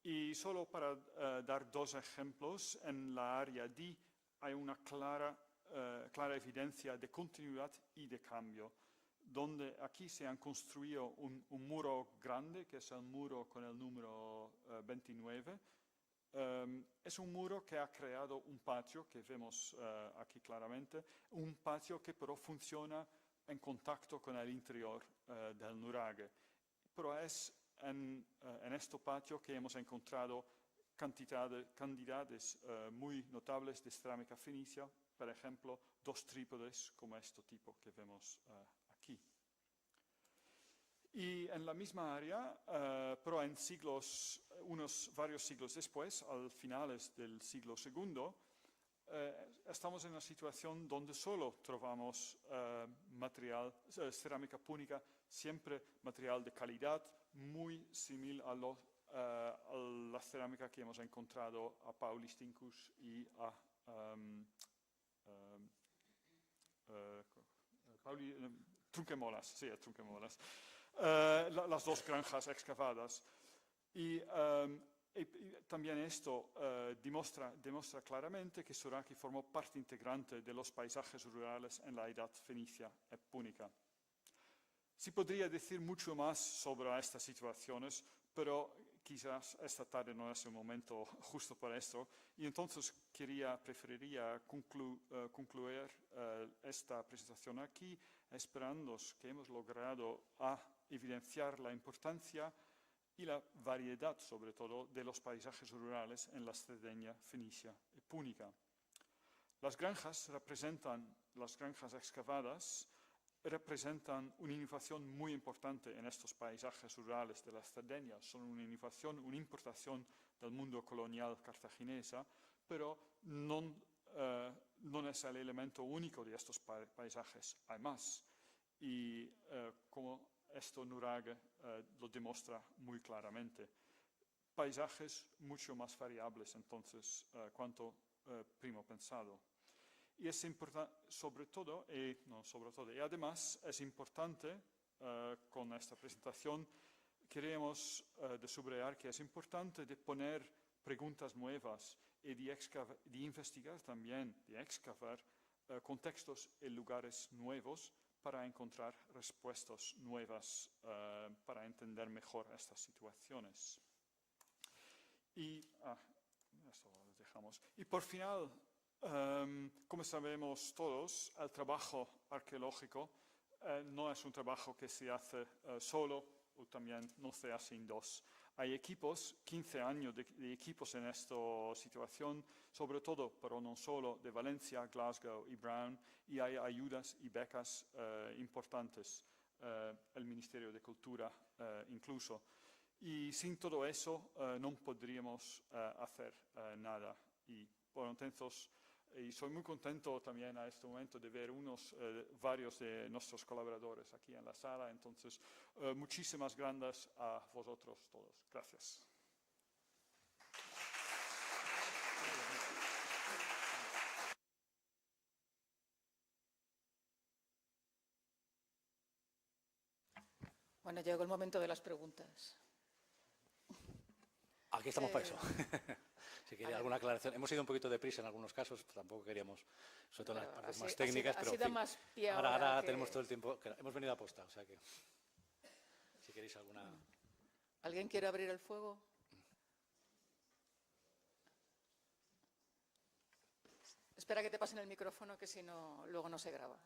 Y solo para dar 2 ejemplos, en la área D hay una clara evidencia de continuidad y de cambio, donde aquí se han construido un muro grande, que es el muro con el número 29. Es un muro que ha creado un patio, que vemos aquí claramente, un patio que pero funciona en contacto con el interior del nuraghe. Pero es en este patio que hemos encontrado cantidades muy notables de cerámica fenicia, por ejemplo, 2 trípodes como este tipo que vemos aquí. Y en la misma área, pero en varios siglos después, al finales del siglo II, estamos en una situación donde solo trovamos cerámica púnica, siempre material de calidad, muy similar a la cerámica que hemos encontrado a Paulistincus y a Trunquemolas, sí, a Trunquemolas. Las 2 granjas excavadas. Y también esto demuestra claramente que Suraki formó parte integrante de los paisajes rurales en la edad fenicia y púnica. Se podría decir mucho más sobre estas situaciones, pero quizás esta tarde no es el momento justo para esto. Y entonces preferiría concluir esta presentación aquí, esperando que hemos logrado evidenciar la importancia y la variedad, sobre todo, de los paisajes rurales en la Cerdeña fenicia y púnica. Las granjas excavadas representan una innovación muy importante en estos paisajes rurales de la Cerdeña. Son una innovación, una importación del mundo colonial cartaginesa, pero no es el elemento único de estos paisajes. Hay más. Y como este nuraghe lo demuestra muy claramente. Paisajes mucho más variables, entonces, cuanto primo pensado. Y es importante, y además es importante, con esta presentación, queremos subrayar que es importante de poner preguntas nuevas y de investigar también, de excavar contextos y lugares nuevos para encontrar respuestas nuevas, para entender mejor estas situaciones. Y esto lo dejamos. Y por final, como sabemos todos, el trabajo arqueológico no es un trabajo que se hace solo o también no se hace en 2. Hay equipos, 15 años de equipos en esta situación, sobre todo, pero no solo, de Valencia, Glasgow y Brown, y hay ayudas y becas importantes, el Ministerio de Cultura incluso. Y sin todo eso no podríamos hacer nada. Y Bueno, entonces, y soy muy contento también a este momento de ver varios de nuestros colaboradores aquí en la sala. Entonces, muchísimas gracias a vosotros todos. Gracias. Bueno, llegó el momento de las preguntas. Aquí estamos para eso. Si quería alguna aclaración. Hemos ido un poquito deprisa en algunos casos, tampoco queríamos, sobre todo en las partes más técnicas, pero en fin, más pie ahora que... tenemos todo el tiempo, hemos venido a posta, o sea que si queréis alguna... ¿Alguien quiere abrir el fuego? Espera que te pasen el micrófono, que si no, luego no se graba.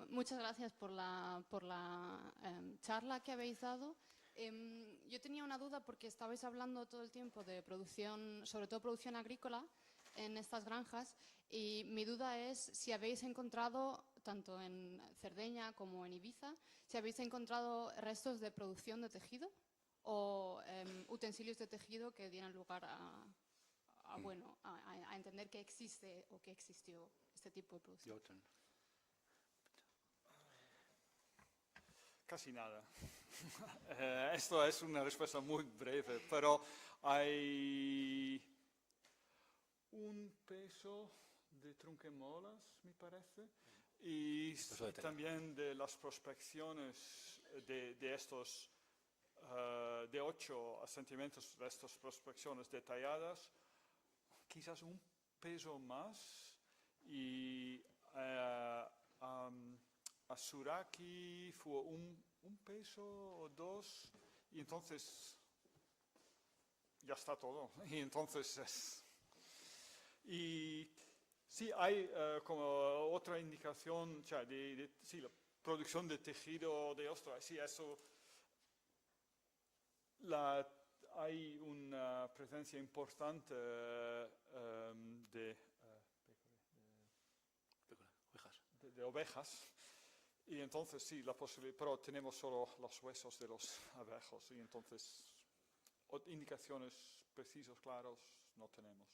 Muchas gracias por la charla que habéis dado. Yo tenía una duda porque estabais hablando todo el tiempo de producción, sobre todo producción agrícola en estas granjas, y mi duda es si habéis encontrado, tanto en Cerdeña como en Ibiza, si habéis encontrado restos de producción de tejido o utensilios de tejido que dieran lugar a entender que existe o que existió este tipo de producción. Casi nada. Esto es una respuesta muy breve, pero hay un peso de trunquemolas, me parece, y también de las prospecciones de estos, de 8 asentamientos de estas prospecciones detalladas, quizás un peso más, y a Suraki fue un peso o 2, y entonces ya está todo. Y entonces y sí, hay como otra indicación, o sea, sí, la producción de tejido de ostra, sí, eso, hay una presencia importante de ovejas. Y entonces sí, la posibilidad, pero tenemos solo los huesos de los abejos y entonces indicaciones precisas, claras, no tenemos.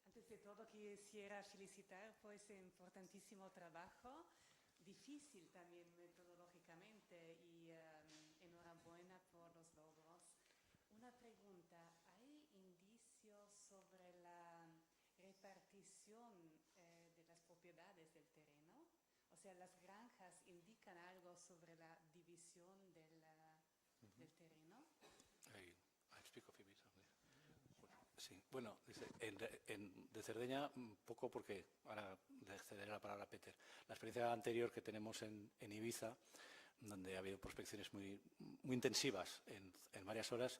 Antes de todo quisiera felicitar por ese importantísimo trabajo, difícil también metodológicamente, y enhorabuena por los logros. Una pregunta, ¿hay indicios sobre la repartición de las propiedades del terreno? O sea, ¿las granjas indican algo sobre la división del terreno? Sí, bueno, de Cerdeña poco, porque ahora le cederé la palabra a Peter. La experiencia anterior que tenemos en Ibiza, donde ha habido prospecciones muy intensivas en varias horas,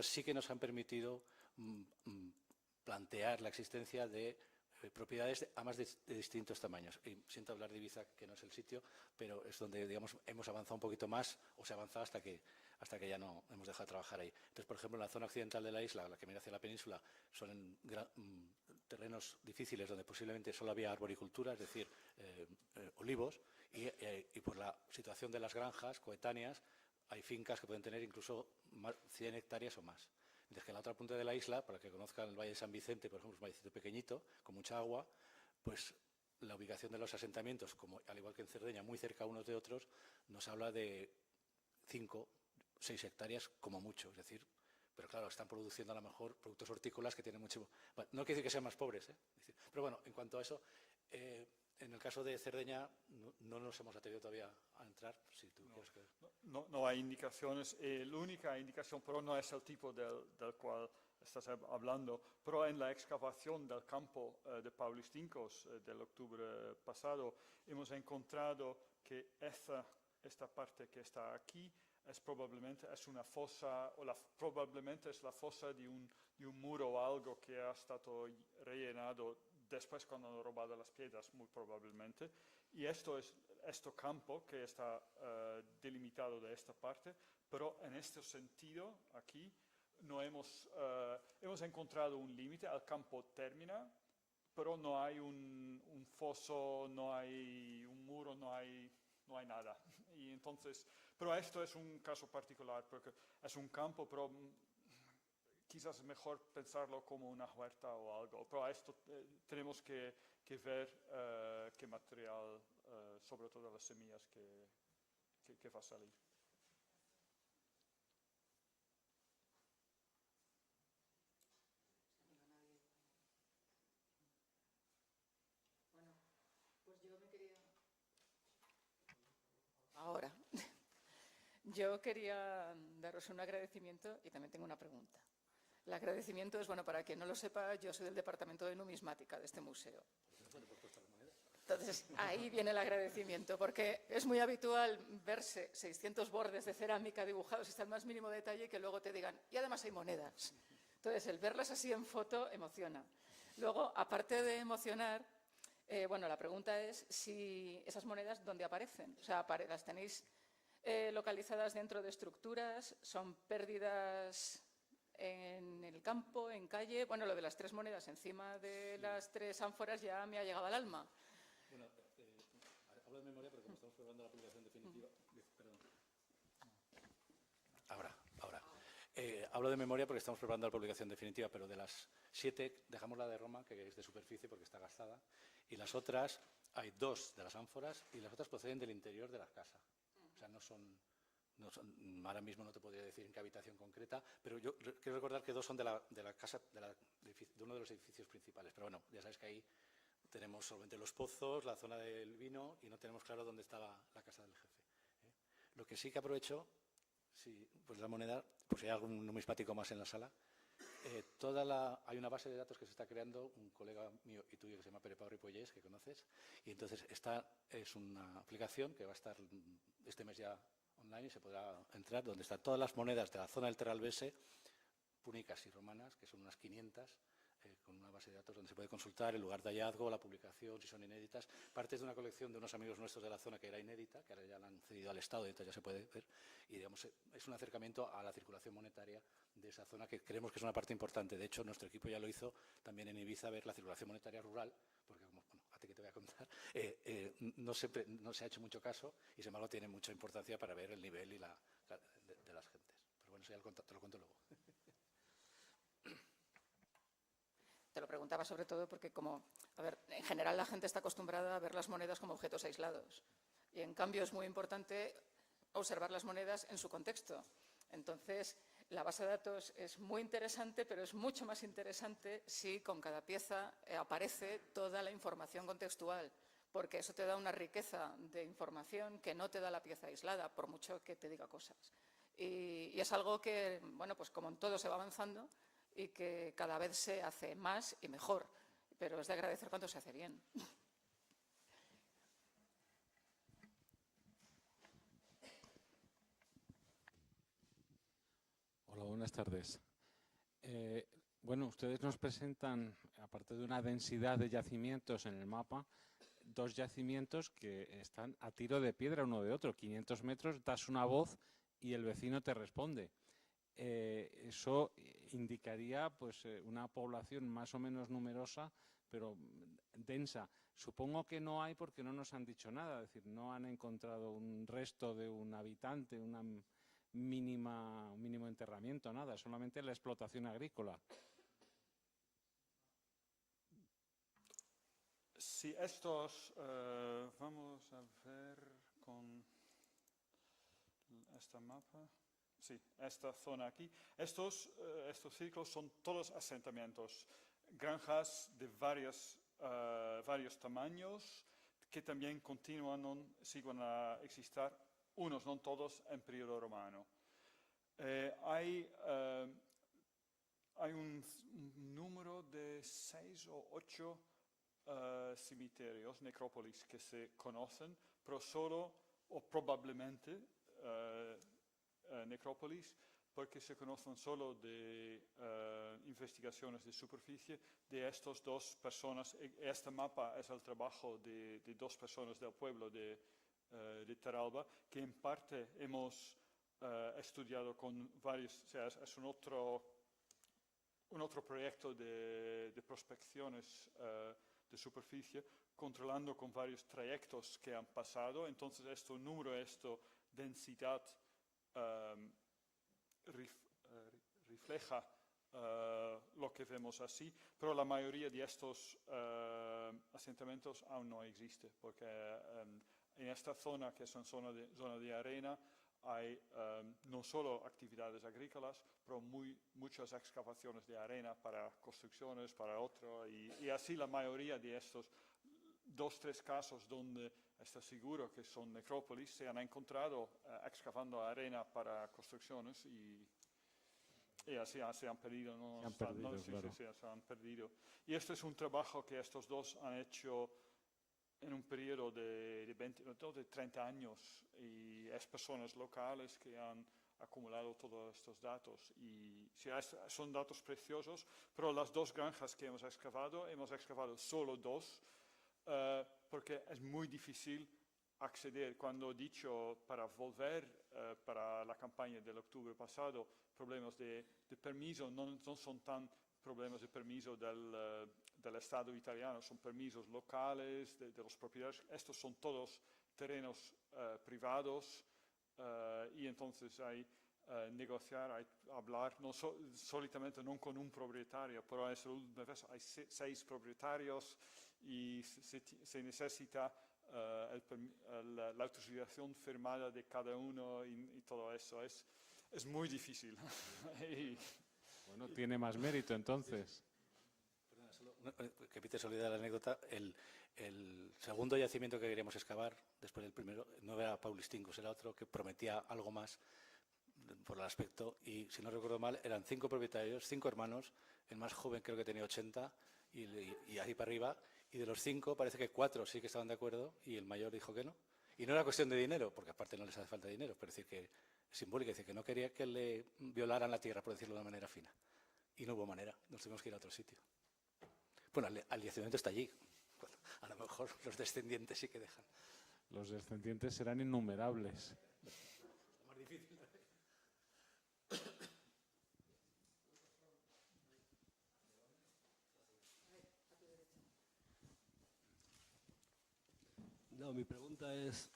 sí que nos han permitido plantear la existencia de propiedades además de distintos tamaños. Y siento hablar de Ibiza, que no es el sitio, pero es donde, digamos, hemos avanzado un poquito más, o se ha avanzado hasta que ya no hemos dejado de trabajar ahí. Entonces, por ejemplo, en la zona occidental de la isla, la que mira hacia la península, son terrenos difíciles donde posiblemente solo había arboricultura, es decir, olivos, y por la situación de las granjas coetáneas hay fincas que pueden tener incluso 100 hectáreas o más. Mientras que en la otra punta de la isla, para que conozcan el Valle de San Vicente, por ejemplo, es un vallecito pequeñito, con mucha agua, pues la ubicación de los asentamientos, como, al igual que en Cerdeña, muy cerca unos de otros, nos habla de 5, 6 hectáreas como mucho. Es decir, pero claro, están produciendo a lo mejor productos hortícolas que tienen mucho... Bueno, no quiere decir que sean más pobres, pero bueno, en cuanto a eso, en el caso de Cerdeña no nos hemos atrevido todavía a entrar. Si tú quieres que... No hay indicaciones. La única indicación, pero no es el tipo del cual estás hablando, pero en la excavación del campo de Paulistincos del octubre pasado hemos encontrado que esta parte que está aquí probablemente es una fosa, probablemente es la fosa de un muro o algo que ha estado rellenado después cuando han robado las piedras, muy probablemente. Y esto es campo que está delimitado de esta parte, pero en este sentido, aquí, no hemos encontrado un límite, el campo termina, pero no hay un foso, no hay un muro, no hay nada. Y entonces, pero esto es un caso particular, porque es un campo, pero quizás es mejor pensarlo como una huerta o algo. Pero esto tenemos que ver qué material, sobre todo las semillas, que va a salir. Ahora, yo quería daros un agradecimiento y también tengo una pregunta. El agradecimiento es, bueno, para quien no lo sepa, yo soy del departamento de numismática de este museo. Entonces, ahí viene el agradecimiento, porque es muy habitual verse 600 bordes de cerámica dibujados hasta el más mínimo detalle y que luego te digan, y además hay monedas. Entonces, el verlas así en foto emociona. Luego, aparte de emocionar, bueno, la pregunta es si esas monedas, ¿dónde aparecen? O sea, ¿las tenéis localizadas dentro de estructuras? ¿Son pérdidas en el campo, en calle? Bueno, lo de las 3 monedas encima de las 3 ánforas ya me ha llegado al alma. Bueno, hablo de memoria porque como estamos preparando la publicación definitiva... Perdón. Ahora. Hablo de memoria porque estamos preparando la publicación definitiva, pero de las 7 dejamos la de Roma, que es de superficie porque está gastada, y las otras, hay 2 de las ánforas y las otras proceden del interior de la casa. O sea, no son, ahora mismo no te podría decir en qué habitación concreta, pero yo quiero recordar que 2 son de la casa, de uno de los edificios principales. Pero bueno, ya sabes que ahí tenemos solamente los pozos, la zona del vino y no tenemos claro dónde estaba la casa del jefe. Lo que sí que aprovecho, pues la moneda, pues si hay algún numismático más en la sala, hay una base de datos que se está creando, un colega mío y tuyo que se llama Pere Pau Ripollés, que conoces, y entonces esta es una aplicación que va a estar este mes ya online y se podrá entrar, donde están todas las monedas de la zona del Terralbese, púnicas y romanas, que son unas 500, con una base de datos donde se puede consultar el lugar de hallazgo, la publicación, si son inéditas. Partes de una colección de unos amigos nuestros de la zona que era inédita, que ahora ya la han cedido al Estado y entonces ya se puede ver. Y digamos, es un acercamiento a la circulación monetaria de esa zona que creemos que es una parte importante. De hecho, nuestro equipo ya lo hizo también en Ibiza, ver la circulación monetaria rural, porque como, bueno, a ti que te voy a contar, no se ha hecho mucho caso y sin embargo tiene mucha importancia para ver el nivel y de las gentes. Pero bueno, eso ya te lo cuento luego. Te lo preguntaba sobre todo porque en general la gente está acostumbrada a ver las monedas como objetos aislados. Y en cambio es muy importante observar las monedas en su contexto. Entonces, la base de datos es muy interesante, pero es mucho más interesante si con cada pieza aparece toda la información contextual, porque eso te da una riqueza de información que no te da la pieza aislada, por mucho que te diga cosas. Y es algo que, bueno, pues como en todo se va avanzando, y que cada vez se hace más y mejor, pero es de agradecer cuando se hace bien. Hola, buenas tardes. Bueno, ustedes nos presentan, aparte de una densidad de yacimientos en el mapa, 2 yacimientos que están a tiro de piedra uno de otro. 500 metros, das una voz y el vecino te responde. Eso indicaría pues una población más o menos numerosa, pero densa. Supongo que no hay porque no nos han dicho nada, es decir, no han encontrado un resto de un habitante, un mínimo enterramiento, nada, solamente la explotación agrícola. Sí, estos, vamos a ver con este mapa. Sí, esta zona aquí. Estos círculos son todos asentamientos, granjas de varios tamaños que también siguen a existir, unos, no todos, en periodo romano. Hay un número de 6 o 8 cementerios, necrópolis, que se conocen, pero solo o probablemente necrópolis, porque se conocen solo de investigaciones de superficie de estas 2 personas. Este mapa es el trabajo de 2 personas del pueblo de Terralba, que en parte hemos estudiado con varios, o sea, es un otro proyecto de prospecciones de superficie, controlando con varios trayectos que han pasado. Entonces, densidad refleja lo que vemos así, pero la mayoría de estos asentamientos aún no existe, porque en esta zona, que es una zona de arena, hay no solo actividades agrícolas, pero muchas excavaciones de arena para construcciones, para otro, y así la mayoría de estos 2-3 casos donde está seguro que son necrópolis se han encontrado excavando arena para construcciones y así se han perdido. ¿No? Se han perdido. Y este es un trabajo que estos dos han hecho en un periodo de 30 años, y es personas locales que han acumulado todos estos datos. Y sí, son datos preciosos, pero las 2 granjas que hemos excavado solo 2, porque es muy difícil acceder. Cuando he dicho para volver para la campaña del octubre pasado, problemas de permiso, no son tan problemas de permiso del Estado italiano, son permisos locales de los propietarios. Estos son todos terrenos privados, y entonces hay negociar, hay hablar, solitamente no con un propietario, pero hay 6 propietarios y se necesita la autorización firmada de cada uno y todo eso. Es muy difícil. Bueno, tiene más mérito entonces. Que Peter se olvida de la anécdota. El segundo yacimiento que queríamos excavar, después del primero, no era Paulistingus, era otro que prometía algo más por el aspecto, y si no recuerdo mal, eran 5 propietarios, 5 hermanos, el más joven creo que tenía 80, y ahí para arriba, y de los 5 parece que 4 sí que estaban de acuerdo, y el mayor dijo que no. Y no era cuestión de dinero, porque aparte no les hace falta dinero, pero decir que es simbólica, decir que no quería que le violaran la tierra, por decirlo de una manera fina. Y no hubo manera, nos tuvimos que ir a otro sitio. Bueno, el yacimiento está allí. A lo mejor los descendientes sí que dejan. Los descendientes serán innumerables. Más difícil. No, mi pregunta es,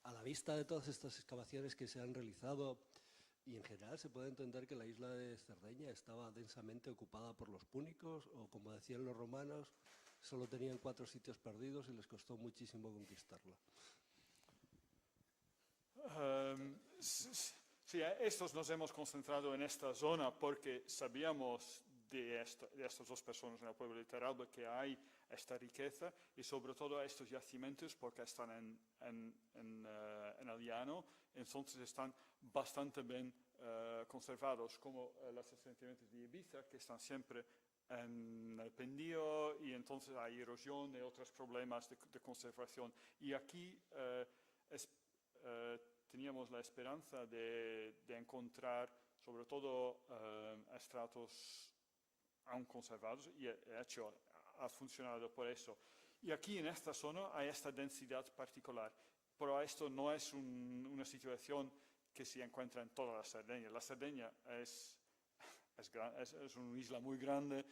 a la vista de todas estas excavaciones que se han realizado, y en general se puede entender que la isla de Cerdeña estaba densamente ocupada por los púnicos, o como decían los romanos, solo tenían 4 sitios perdidos y les costó muchísimo conquistarla. Sí, estos nos hemos concentrado en esta zona porque sabíamos de estas 2 personas en el pueblo de Terralba que hay esta riqueza, y sobre todo estos yacimientos porque están en el llano, entonces están bastante bien conservados, como los asentamientos de Ibiza, que están siempre en el pendio, y entonces hay erosión y otros problemas de conservación. Y aquí teníamos la esperanza de encontrar sobre todo estratos aún conservados, y de hecho ha funcionado por eso. Y aquí en esta zona hay esta densidad particular, pero esto no es una situación que se encuentra en toda la Cerdeña. La Cerdeña es una isla muy grande,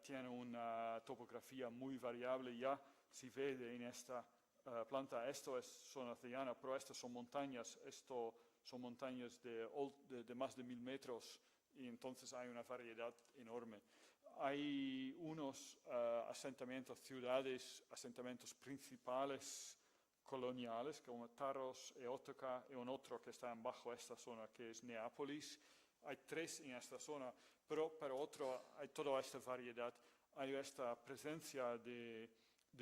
tiene una topografía muy variable, ya se ve en esta planta. Esto es zona llana, pero estas son montañas, son montañas de más de 1000 metros, y entonces hay una variedad enorme. Hay unos asentamientos, asentamientos principales coloniales, como Taros, Eótica, y un otro que está bajo esta zona, que es Neápolis. Hay 3 en esta zona, pero hay toda esta variedad. Hay esta presencia de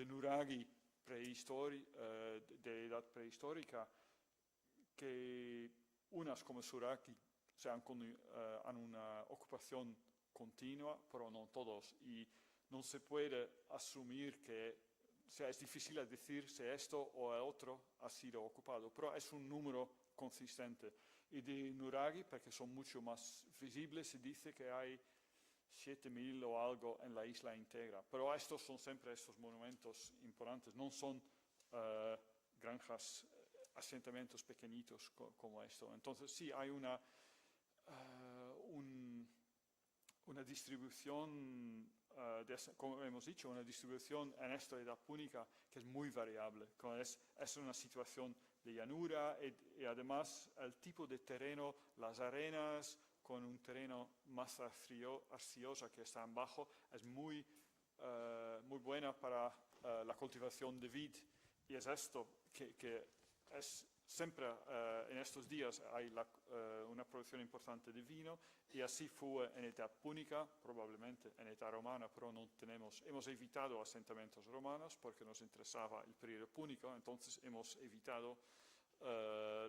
nuraghi de edad prehistórica, que unas como Suraki han una ocupación continua, pero no todos, y no se puede asumir es difícil decir si esto o el otro ha sido ocupado, pero es un número consistente. Y de nuraghi, porque son mucho más visibles, se dice que hay 7000 o algo en la isla íntegra, pero estos son siempre estos monumentos importantes, no son granjas asentamientos pequeñitos como esto. Entonces sí, hay una distribución, como hemos dicho, una distribución en esta edad púnica que es muy variable. Es una situación de llanura y además el tipo de terreno, las arenas con un terreno más arcillosa que está abajo, es muy buena para la cultivación de vid. Y es esto que es siempre en estos días hay una producción importante de vino, y así fue en età púnica, probablemente en età romana, pero no hemos evitado asentamientos romanos porque nos interesaba el periodo púnico, entonces hemos evitado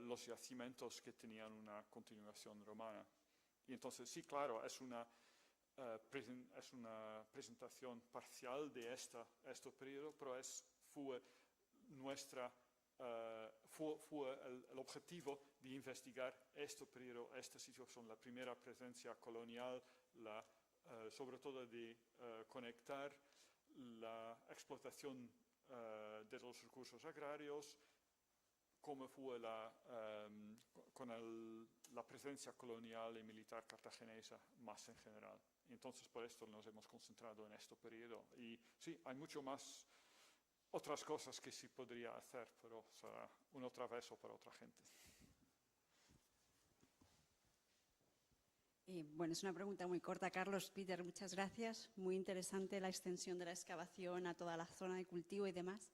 los yacimientos que tenían una continuación romana. Y entonces sí, claro, es una presentación parcial de este periodo, pero fue el objetivo de investigar este periodo, esta situación, la primera presencia colonial, sobre todo de conectar la explotación de los recursos agrarios, como fue con la presencia colonial y militar cartaginesa más en general. Y entonces por esto nos hemos concentrado en este periodo. Y sí, hay mucho más otras cosas que sí podría hacer, pero será una otra vez o para otra gente. Bueno, es una pregunta muy corta. Carlos, Peter, muchas gracias. Muy interesante la extensión de la excavación a toda la zona de cultivo y demás.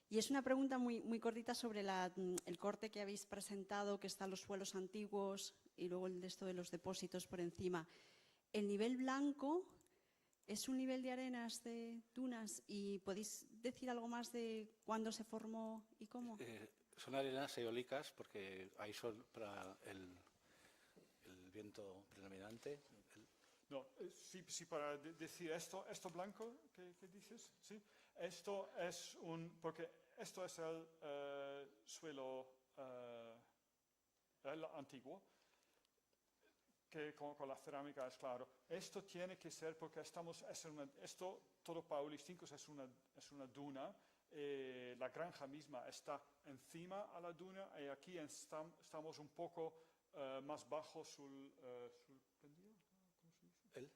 Y es una pregunta muy, muy cortita sobre el corte que habéis presentado, que están los suelos antiguos y luego el de esto de los depósitos por encima. El nivel blanco es un nivel de arenas, de dunas, y ¿podéis decir algo más de cuándo se formó y cómo? Son arenas eólicas porque hay sol para el viento predominante. No, sí, para decir esto blanco que dices, sí, esto es porque esto es el suelo el antiguo, que con la cerámica es claro. Esto tiene que ser porque esto todo Paulistinkus es una duna, la granja misma está encima a la duna y aquí estamos un poco más bajo sul pendio, ¿cómo se dice? ¿El?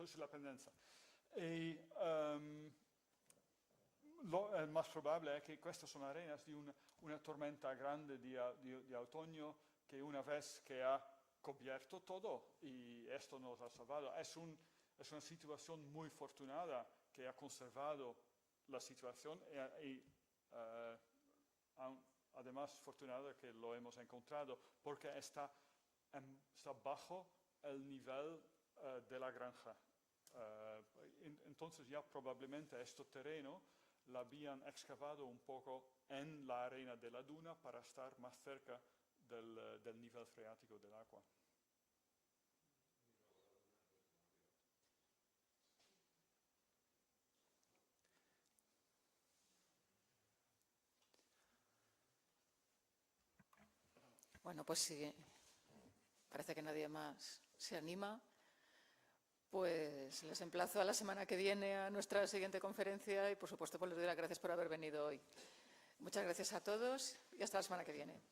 Sulla pendenza. Y lo más probable es que estas son arenas de una tormenta grande de otoño que una vez que ha cubierto todo y esto nos ha salvado. Es una situación muy afortunada que ha conservado la situación y además afortunada que lo hemos encontrado porque está bajo el nivel de la granja. Entonces ya probablemente este terreno lo habían excavado un poco en la arena de la duna para estar más cerca del nivel freático del agua. Bueno, pues sí, parece que nadie más se anima. Pues les emplazo a la semana que viene a nuestra siguiente conferencia y, por supuesto, pues les doy las gracias por haber venido hoy. Muchas gracias a todos y hasta la semana que viene.